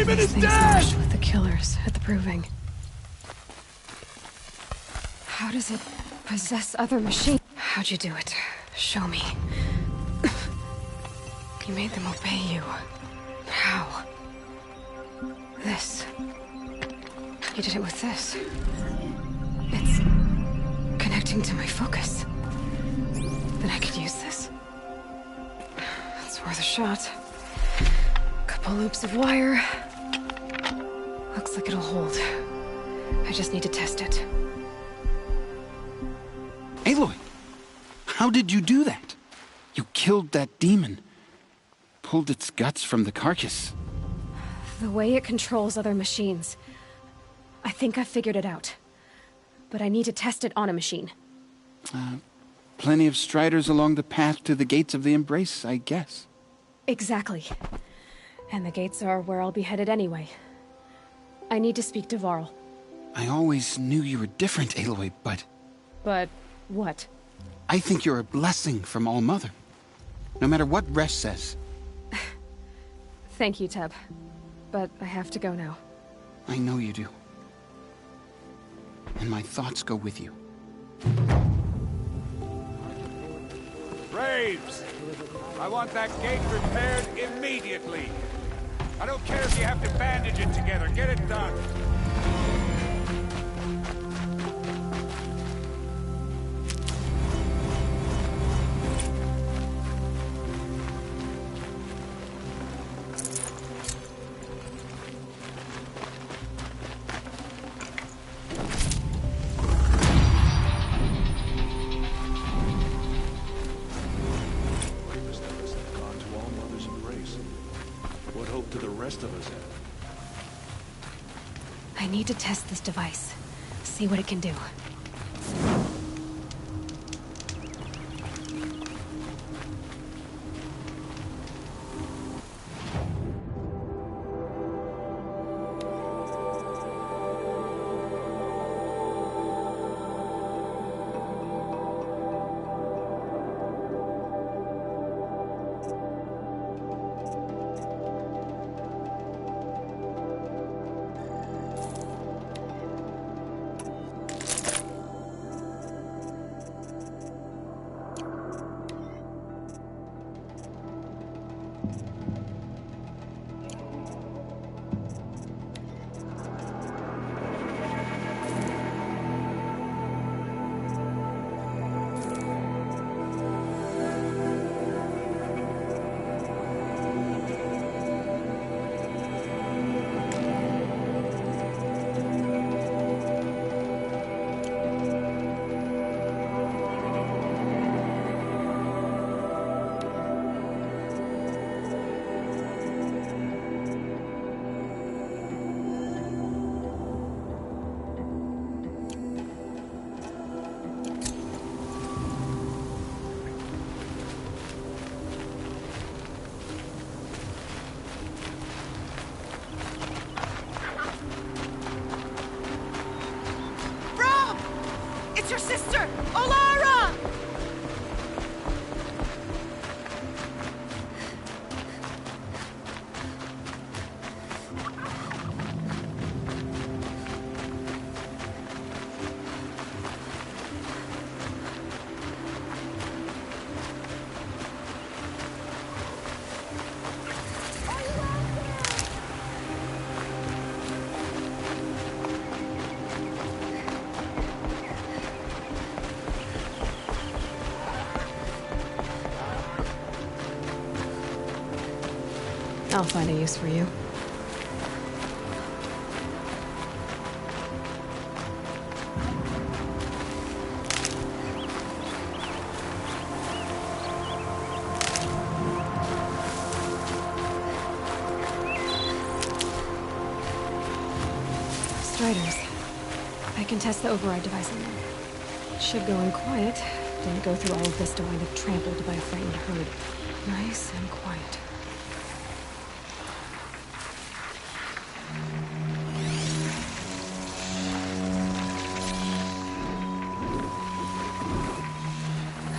demon is dead! With the killers at the Proving. How does it possess other machines? How'd you do it? Show me. You made them obey you. How? This. You did it with this. It's connecting to my focus. Then I could use this. It's worth a shot. Couple loops of wire. Looks like it'll hold. I just need to test it. Aloy! How did you do that? You killed that demon. Pulled its guts from the carcass. The way it controls other machines. I think I figured it out. But I need to test it on a machine. Plenty of striders along the path to the gates of the Embrace, I guess. Exactly. And the gates are where I'll be headed anyway. I need to speak to Varl. I always knew you were different, Aloy, but... But what? I think you're a blessing from All-Mother. No matter what Resh says. Thank you, Teb. But I have to go now. I know you do. And my thoughts go with you. Braves! I want that gate repaired immediately. I don't care if you have to bandage it together. Get it done. mother's end. I need to test this device. See what it can do. It's your sister, Olara! I'll find a use for you. Striders. I can test the override device on them. It should go in quiet. Didn't go through all of this to wind up trampled by a frightened herd. Nice and quiet.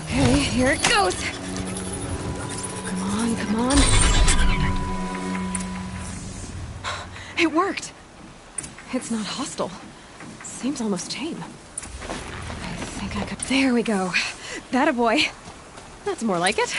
Okay, here it goes. Come on, come on. It worked. It's not hostile. Seems almost tame. I think I could... There we go. That a boy. That's more like it.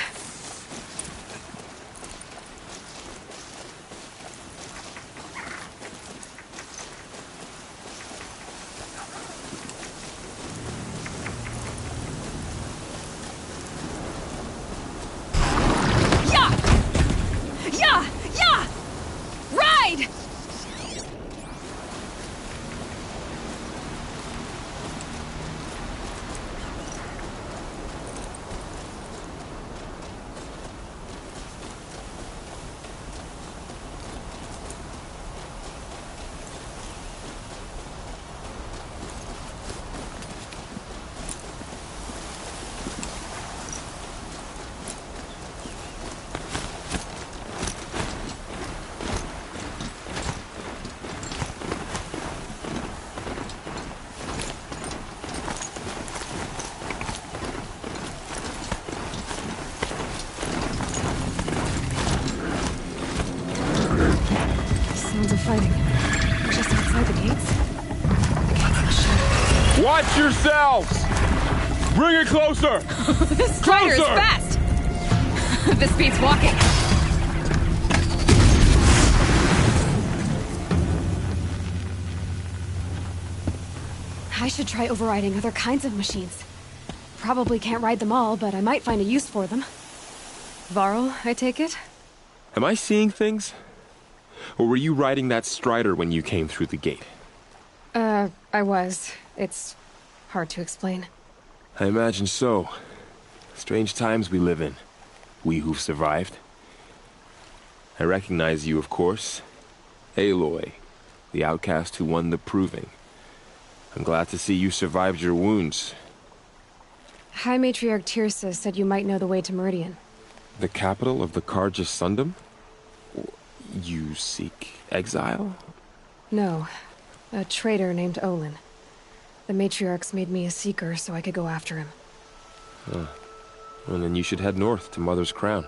Fighting. Just outside the gates. Watch yourselves! Bring it closer! This strider is fast! This beats walking. I should try overriding other kinds of machines. Probably can't ride them all, but I might find a use for them. Varl, I take it? Am I seeing things? Or were you riding that strider when you came through the gate? I was. It's hard to explain. I imagine so. Strange times we live in. We who've survived. I recognize you, of course. Aloy, the outcast who won the proving. I'm glad to see you survived your wounds. High Matriarch Tirsa said you might know the way to Meridian. The capital of the Carja Sundom? You seek exile? No. A traitor named Olin. The Matriarchs made me a seeker so I could go after him. Huh. Well, then you should head north to Mother's Crown.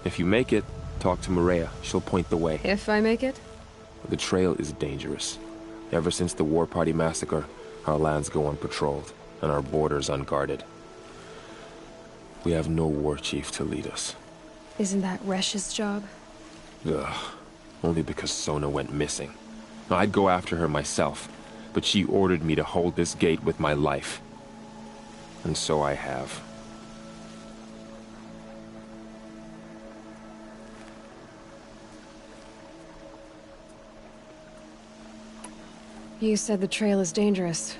If you make it, talk to Maria. She'll point the way. If I make it? The trail is dangerous. Ever since the War Party massacre, our lands go unpatrolled, and our borders unguarded. We have no war chief to lead us. Isn't that Resh's job? Ugh. Only because Sona went missing. Now, I'd go after her myself, but she ordered me to hold this gate with my life. And so I have. You said the trail is dangerous.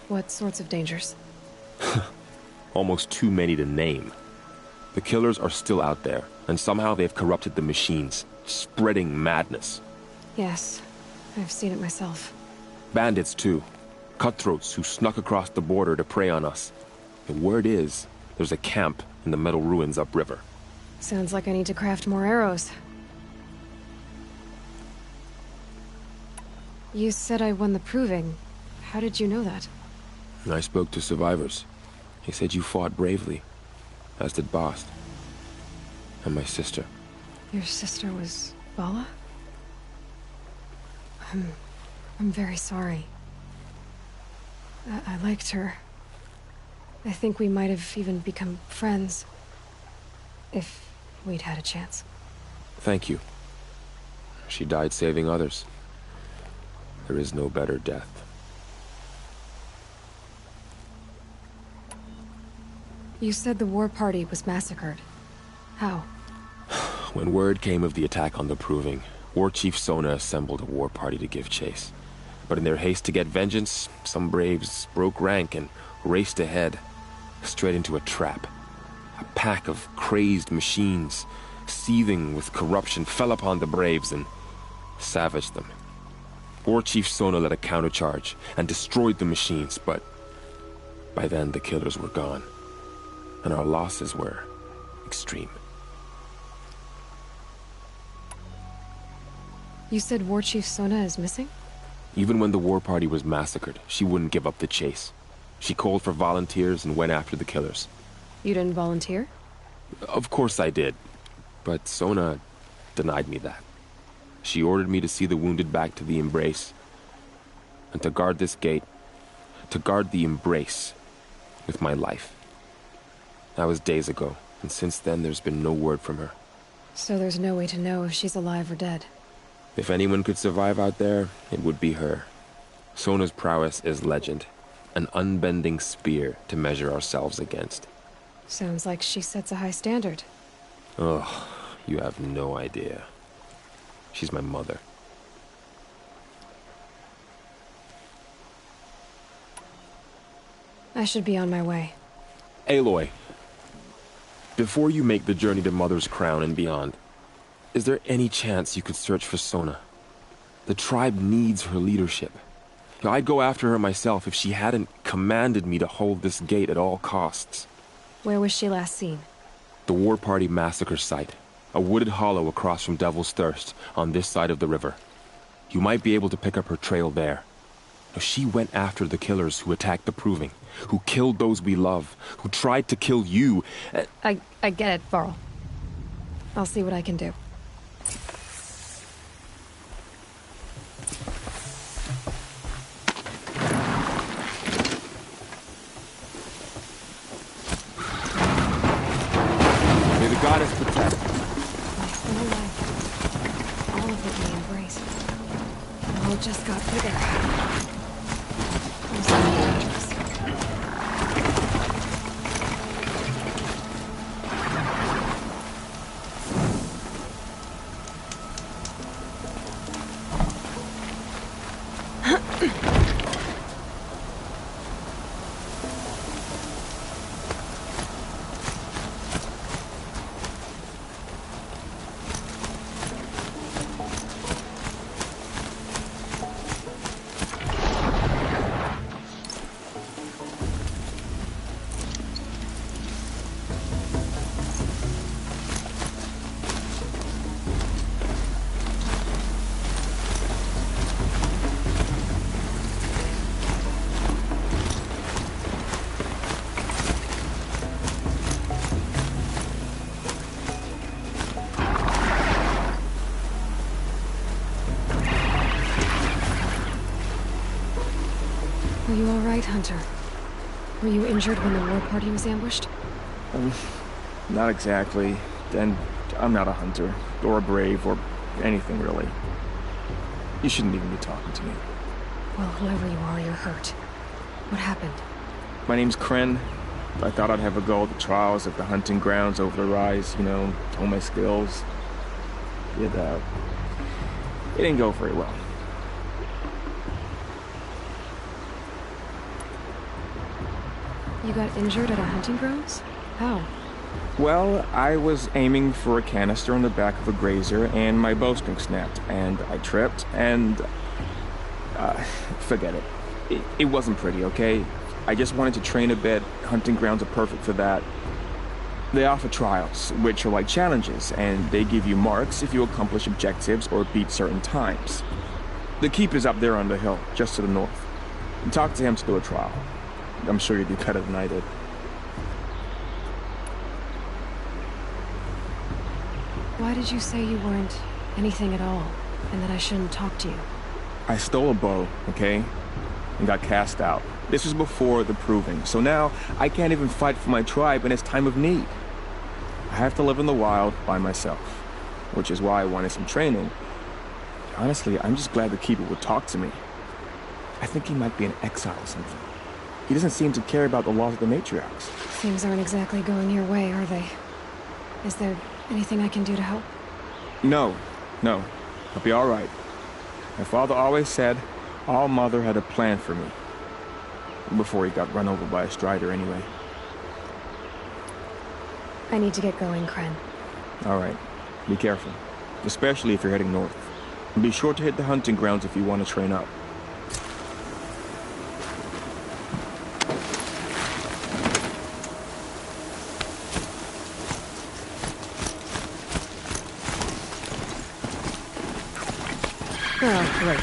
What sorts of dangers? Almost too many to name. The killers are still out there, and somehow they've corrupted the machines, spreading madness. Yes, I've seen it myself. Bandits, too. Cutthroats who snuck across the border to prey on us. The word is, there's a camp in the metal ruins upriver. Sounds like I need to craft more arrows. You said I won the proving. How did you know that? I spoke to survivors. They said you fought bravely, as did Bast. And my sister. Your sister was Vala? I'm very sorry. I liked her. I think we might have even become friends. If we'd had a chance. Thank you. She died saving others. There is no better death. You said the war party was massacred. How? When word came of the attack on the Proving, War Chief Sona assembled a war party to give chase. But in their haste to get vengeance, some braves broke rank and raced ahead, straight into a trap. A pack of crazed machines, seething with corruption, fell upon the braves and savaged them. War Chief Sona led a countercharge and destroyed the machines, but by then the killers were gone, and our losses were extreme. You said War Chief Sona is missing? Even when the war party was massacred, she wouldn't give up the chase. She called for volunteers and went after the killers. You didn't volunteer? Of course I did, but Sona denied me that. She ordered me to see the wounded back to the Embrace, and to guard this gate, to guard the Embrace with my life. That was days ago, and since then there's been no word from her. So there's no way to know if she's alive or dead. If anyone could survive out there, it would be her. Sona's prowess is legend, an unbending spear to measure ourselves against. Sounds like she sets a high standard. Ugh, you have no idea. She's my mother. I should be on my way. Aloy, before you make the journey to Mother's Crown and beyond, is there any chance you could search for Sona? The tribe needs her leadership. I'd go after her myself if she hadn't commanded me to hold this gate at all costs. Where was she last seen? The War Party massacre site. A wooded hollow across from Devil's Thirst, on this side of the river. You might be able to pick up her trail there. She went after the killers who attacked the Proving, who killed those we love, who tried to kill you. I get it, Varl. I'll see what I can do. May the goddess protect. All of it we embraced. It all just got bigger. Are you alright, Hunter? Were you injured when the war party was ambushed? Not exactly. And I'm not a hunter, or a brave, or anything really. You shouldn't even be talking to me. Well, whoever you are, you're hurt. What happened? My name's Kren. I thought I'd have a go at the trials at the hunting grounds over the rise, you know, hone my skills. It didn't go very well. You got injured at a hunting grounds? How? Well, I was aiming for a canister on the back of a grazer, and my bowstring snapped, and I tripped, and... forget it. It wasn't pretty, okay? I just wanted to train a bit. Hunting grounds are perfect for that. They offer trials, which are like challenges, and they give you marks if you accomplish objectives or beat certain times. The keep is up there on the hill, just to the north. Talk to him to do a trial. I'm sure you'd do better than I did. Why did you say you weren't anything at all, and that I shouldn't talk to you? I stole a bow, okay? And got cast out. This was before the proving, so now I can't even fight for my tribe in its time of need. I have to live in the wild by myself, which is why I wanted some training. Honestly, I'm just glad the Keeper would talk to me. I think he might be in exile or something. He doesn't seem to care about the laws of the matriarchs. Things aren't exactly going your way, are they? Is there anything I can do to help? No. I'll be all right. My father always said All Mother had a plan for me. Before he got run over by a strider, anyway. I need to get going, Kren. All right. Be careful. Especially if you're heading north. And be sure to hit the hunting grounds if you want to train up. Oh, great.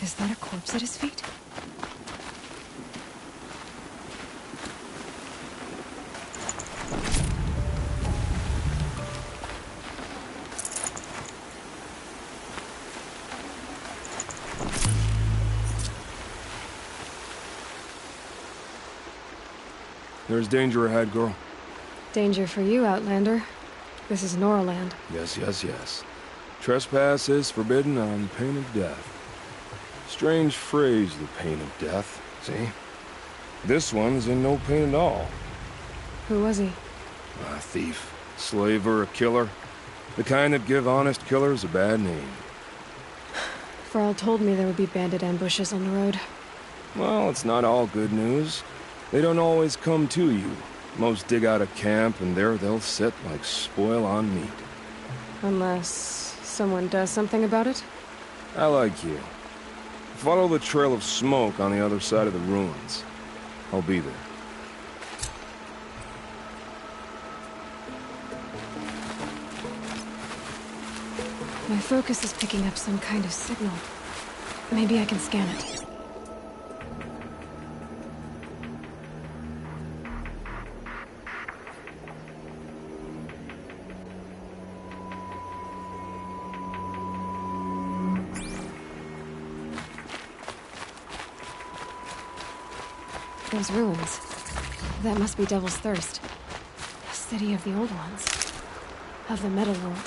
Is that a corpse at his feet? There's danger ahead, girl. Danger for you, Outlander. This is Noraland. Yes, yes, yes. Trespass is forbidden on pain of death. Strange phrase, the pain of death, see? This one's in no pain at all. Who was he? A thief, slaver, a killer. The kind that give honest killers a bad name. Varl told me there would be bandit ambushes on the road. Well, it's not all good news. They don't always come to you. Most dig out a camp, and there they'll sit like spoil on meat. Unless someone does something about it? I like you. Follow the trail of smoke on the other side of the ruins. I'll be there. My focus is picking up some kind of signal. Maybe I can scan it. Those ruins. That must be Devil's Thirst. A city of the old ones. Of the Metal World.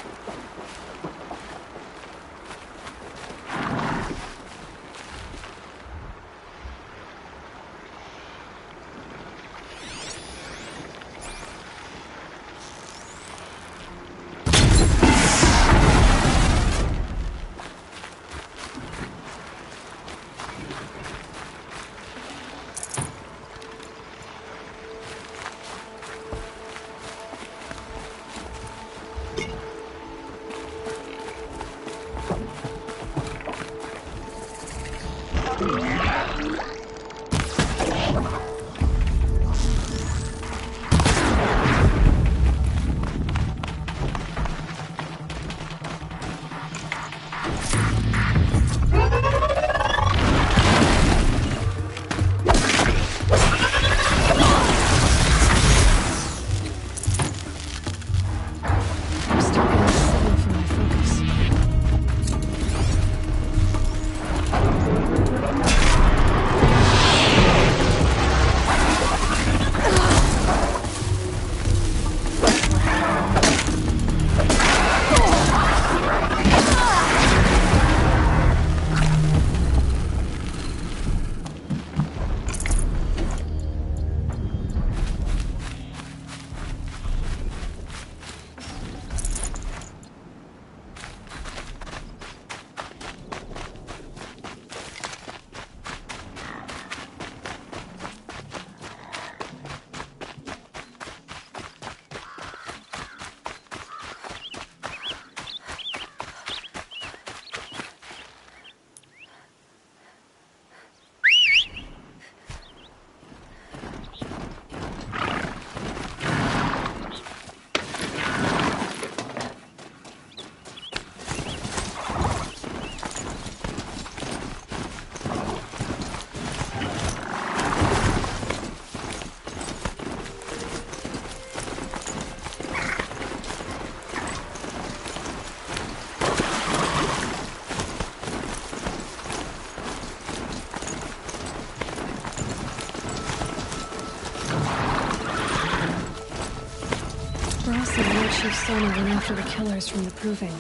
Chief Sona went after the killers from the Proving.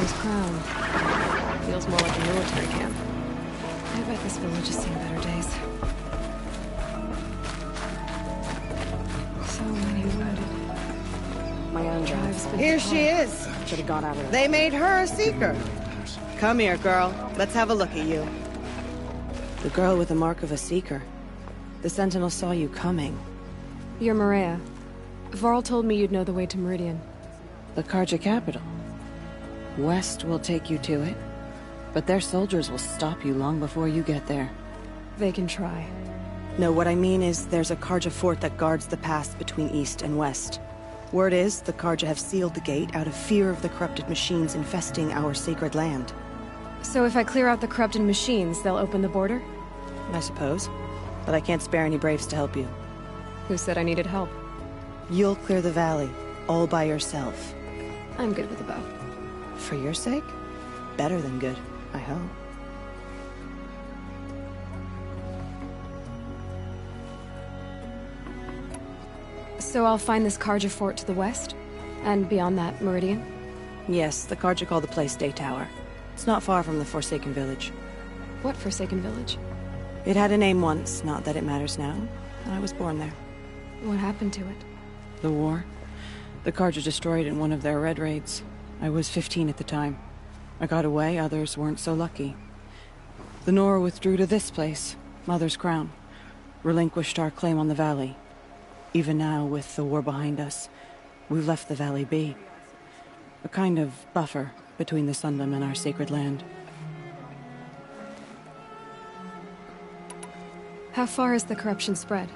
Mother's crown. Feels more like a military camp. I bet this village has seen better days. So many wounded. My own drive's been Here hard. she is. Should have got out of there. They made her a seeker. Come here, girl. Let's have a look at you. The girl with the mark of a seeker. The Sentinel saw you coming. You're Maria. Varl told me you'd know the way to Meridian. The Carja capital. West will take you to it, but their soldiers will stop you long before you get there. They can try. No, what I mean is there's a Carja fort that guards the pass between East and West. Word is, the Carja have sealed the gate out of fear of the corrupted machines infesting our sacred land. So if I clear out the corrupted machines, they'll open the border? I suppose. But I can't spare any braves to help you. Who said I needed help? You'll clear the valley, all by yourself. I'm good with a bow. For your sake? Better than good, I hope. So I'll find this Carja fort to the west? And beyond that, Meridian? Yes, the Carja call the place Day Tower. It's not far from the Forsaken Village. What Forsaken Village? It had a name once, not that it matters now. I was born there. What happened to it? The war. The Carja destroyed in one of their red raids. I was 15 at the time. I got away, others weren't so lucky. The Nora withdrew to this place, Mother's Crown. Relinquished our claim on the valley. Even now, with the war behind us, we've left the valley be. A kind of buffer between the Sundom and our sacred land. How far has the corruption spread?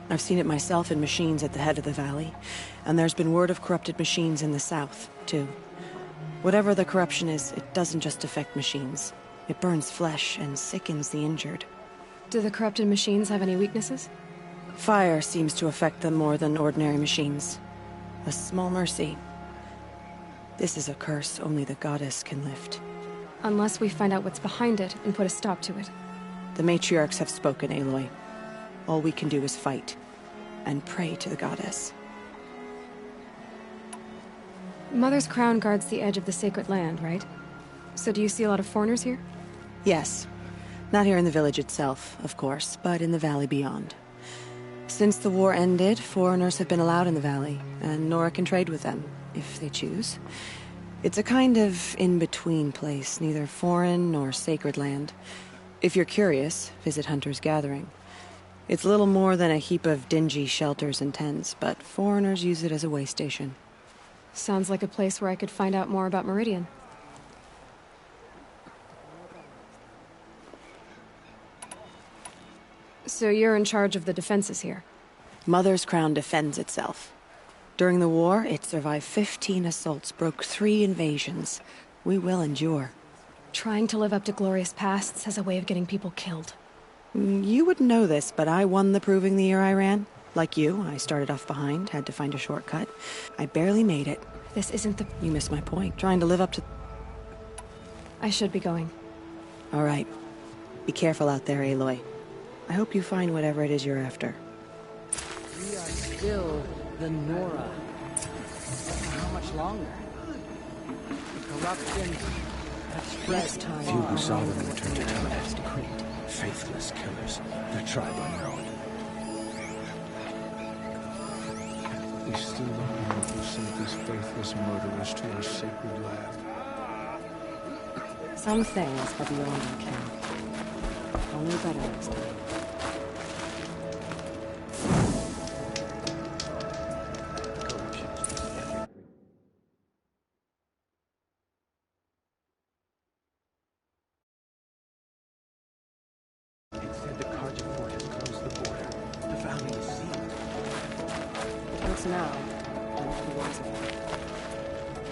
I've seen it myself in machines at the head of the valley, and there's been word of corrupted machines in the south, too. Whatever the corruption is, it doesn't just affect machines. It burns flesh and sickens the injured. Do the corrupted machines have any weaknesses? Fire seems to affect them more than ordinary machines. A small mercy. This is a curse only the goddess can lift. Unless we find out what's behind it and put a stop to it. The matriarchs have spoken, Aloy. All we can do is fight, and pray to the goddess. Mother's crown guards the edge of the sacred land, right? So do you see a lot of foreigners here? Yes. Not here in the village itself, of course, but in the valley beyond. Since the war ended, foreigners have been allowed in the valley, and Nora can trade with them, if they choose. It's a kind of in-between place, neither foreign nor sacred land. If you're curious, visit Hunter's Gathering. It's little more than a heap of dingy shelters and tents, but foreigners use it as a way station. Sounds like a place where I could find out more about Meridian. So you're in charge of the defenses here? Mother's Crown defends itself. During the war, it survived 15 assaults, broke 3 invasions. We will endure. Trying to live up to glorious pasts has a way of getting people killed. You wouldn't know this, but I won the proving the year I ran. Like you, I started off behind, had to find a shortcut. I barely made it. This isn't the... You missed my point. Trying to live up to... I should be going. All right. Be careful out there, Aloy. I hope you find whatever it is you're after. We are still the Nora. How much longer? The corruption has spread. Few who saw them returned to tell it as decreed. Faithless killers. Their tribe on their own. We still don't know who sent these faithless murderers to our sacred land. Some things are beyond our ken. Only better next time.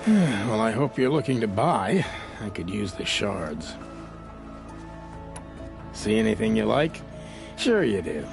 Well, I hope you're looking to buy. I could use the shards. See anything you like? Sure you do.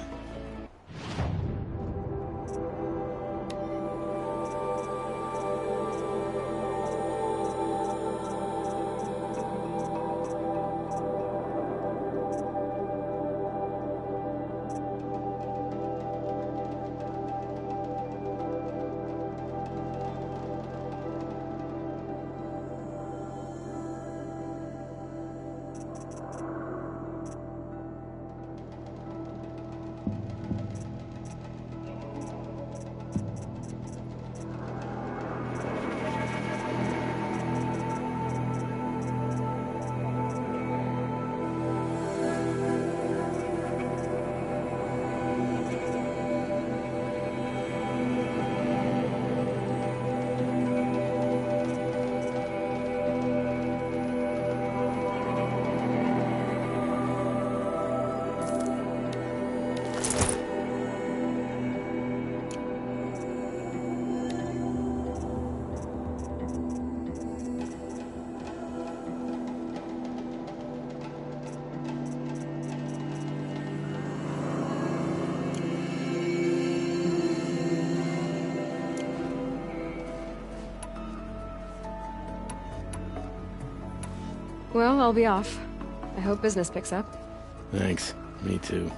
Well, I'll be off. I hope business picks up. Thanks. Me too.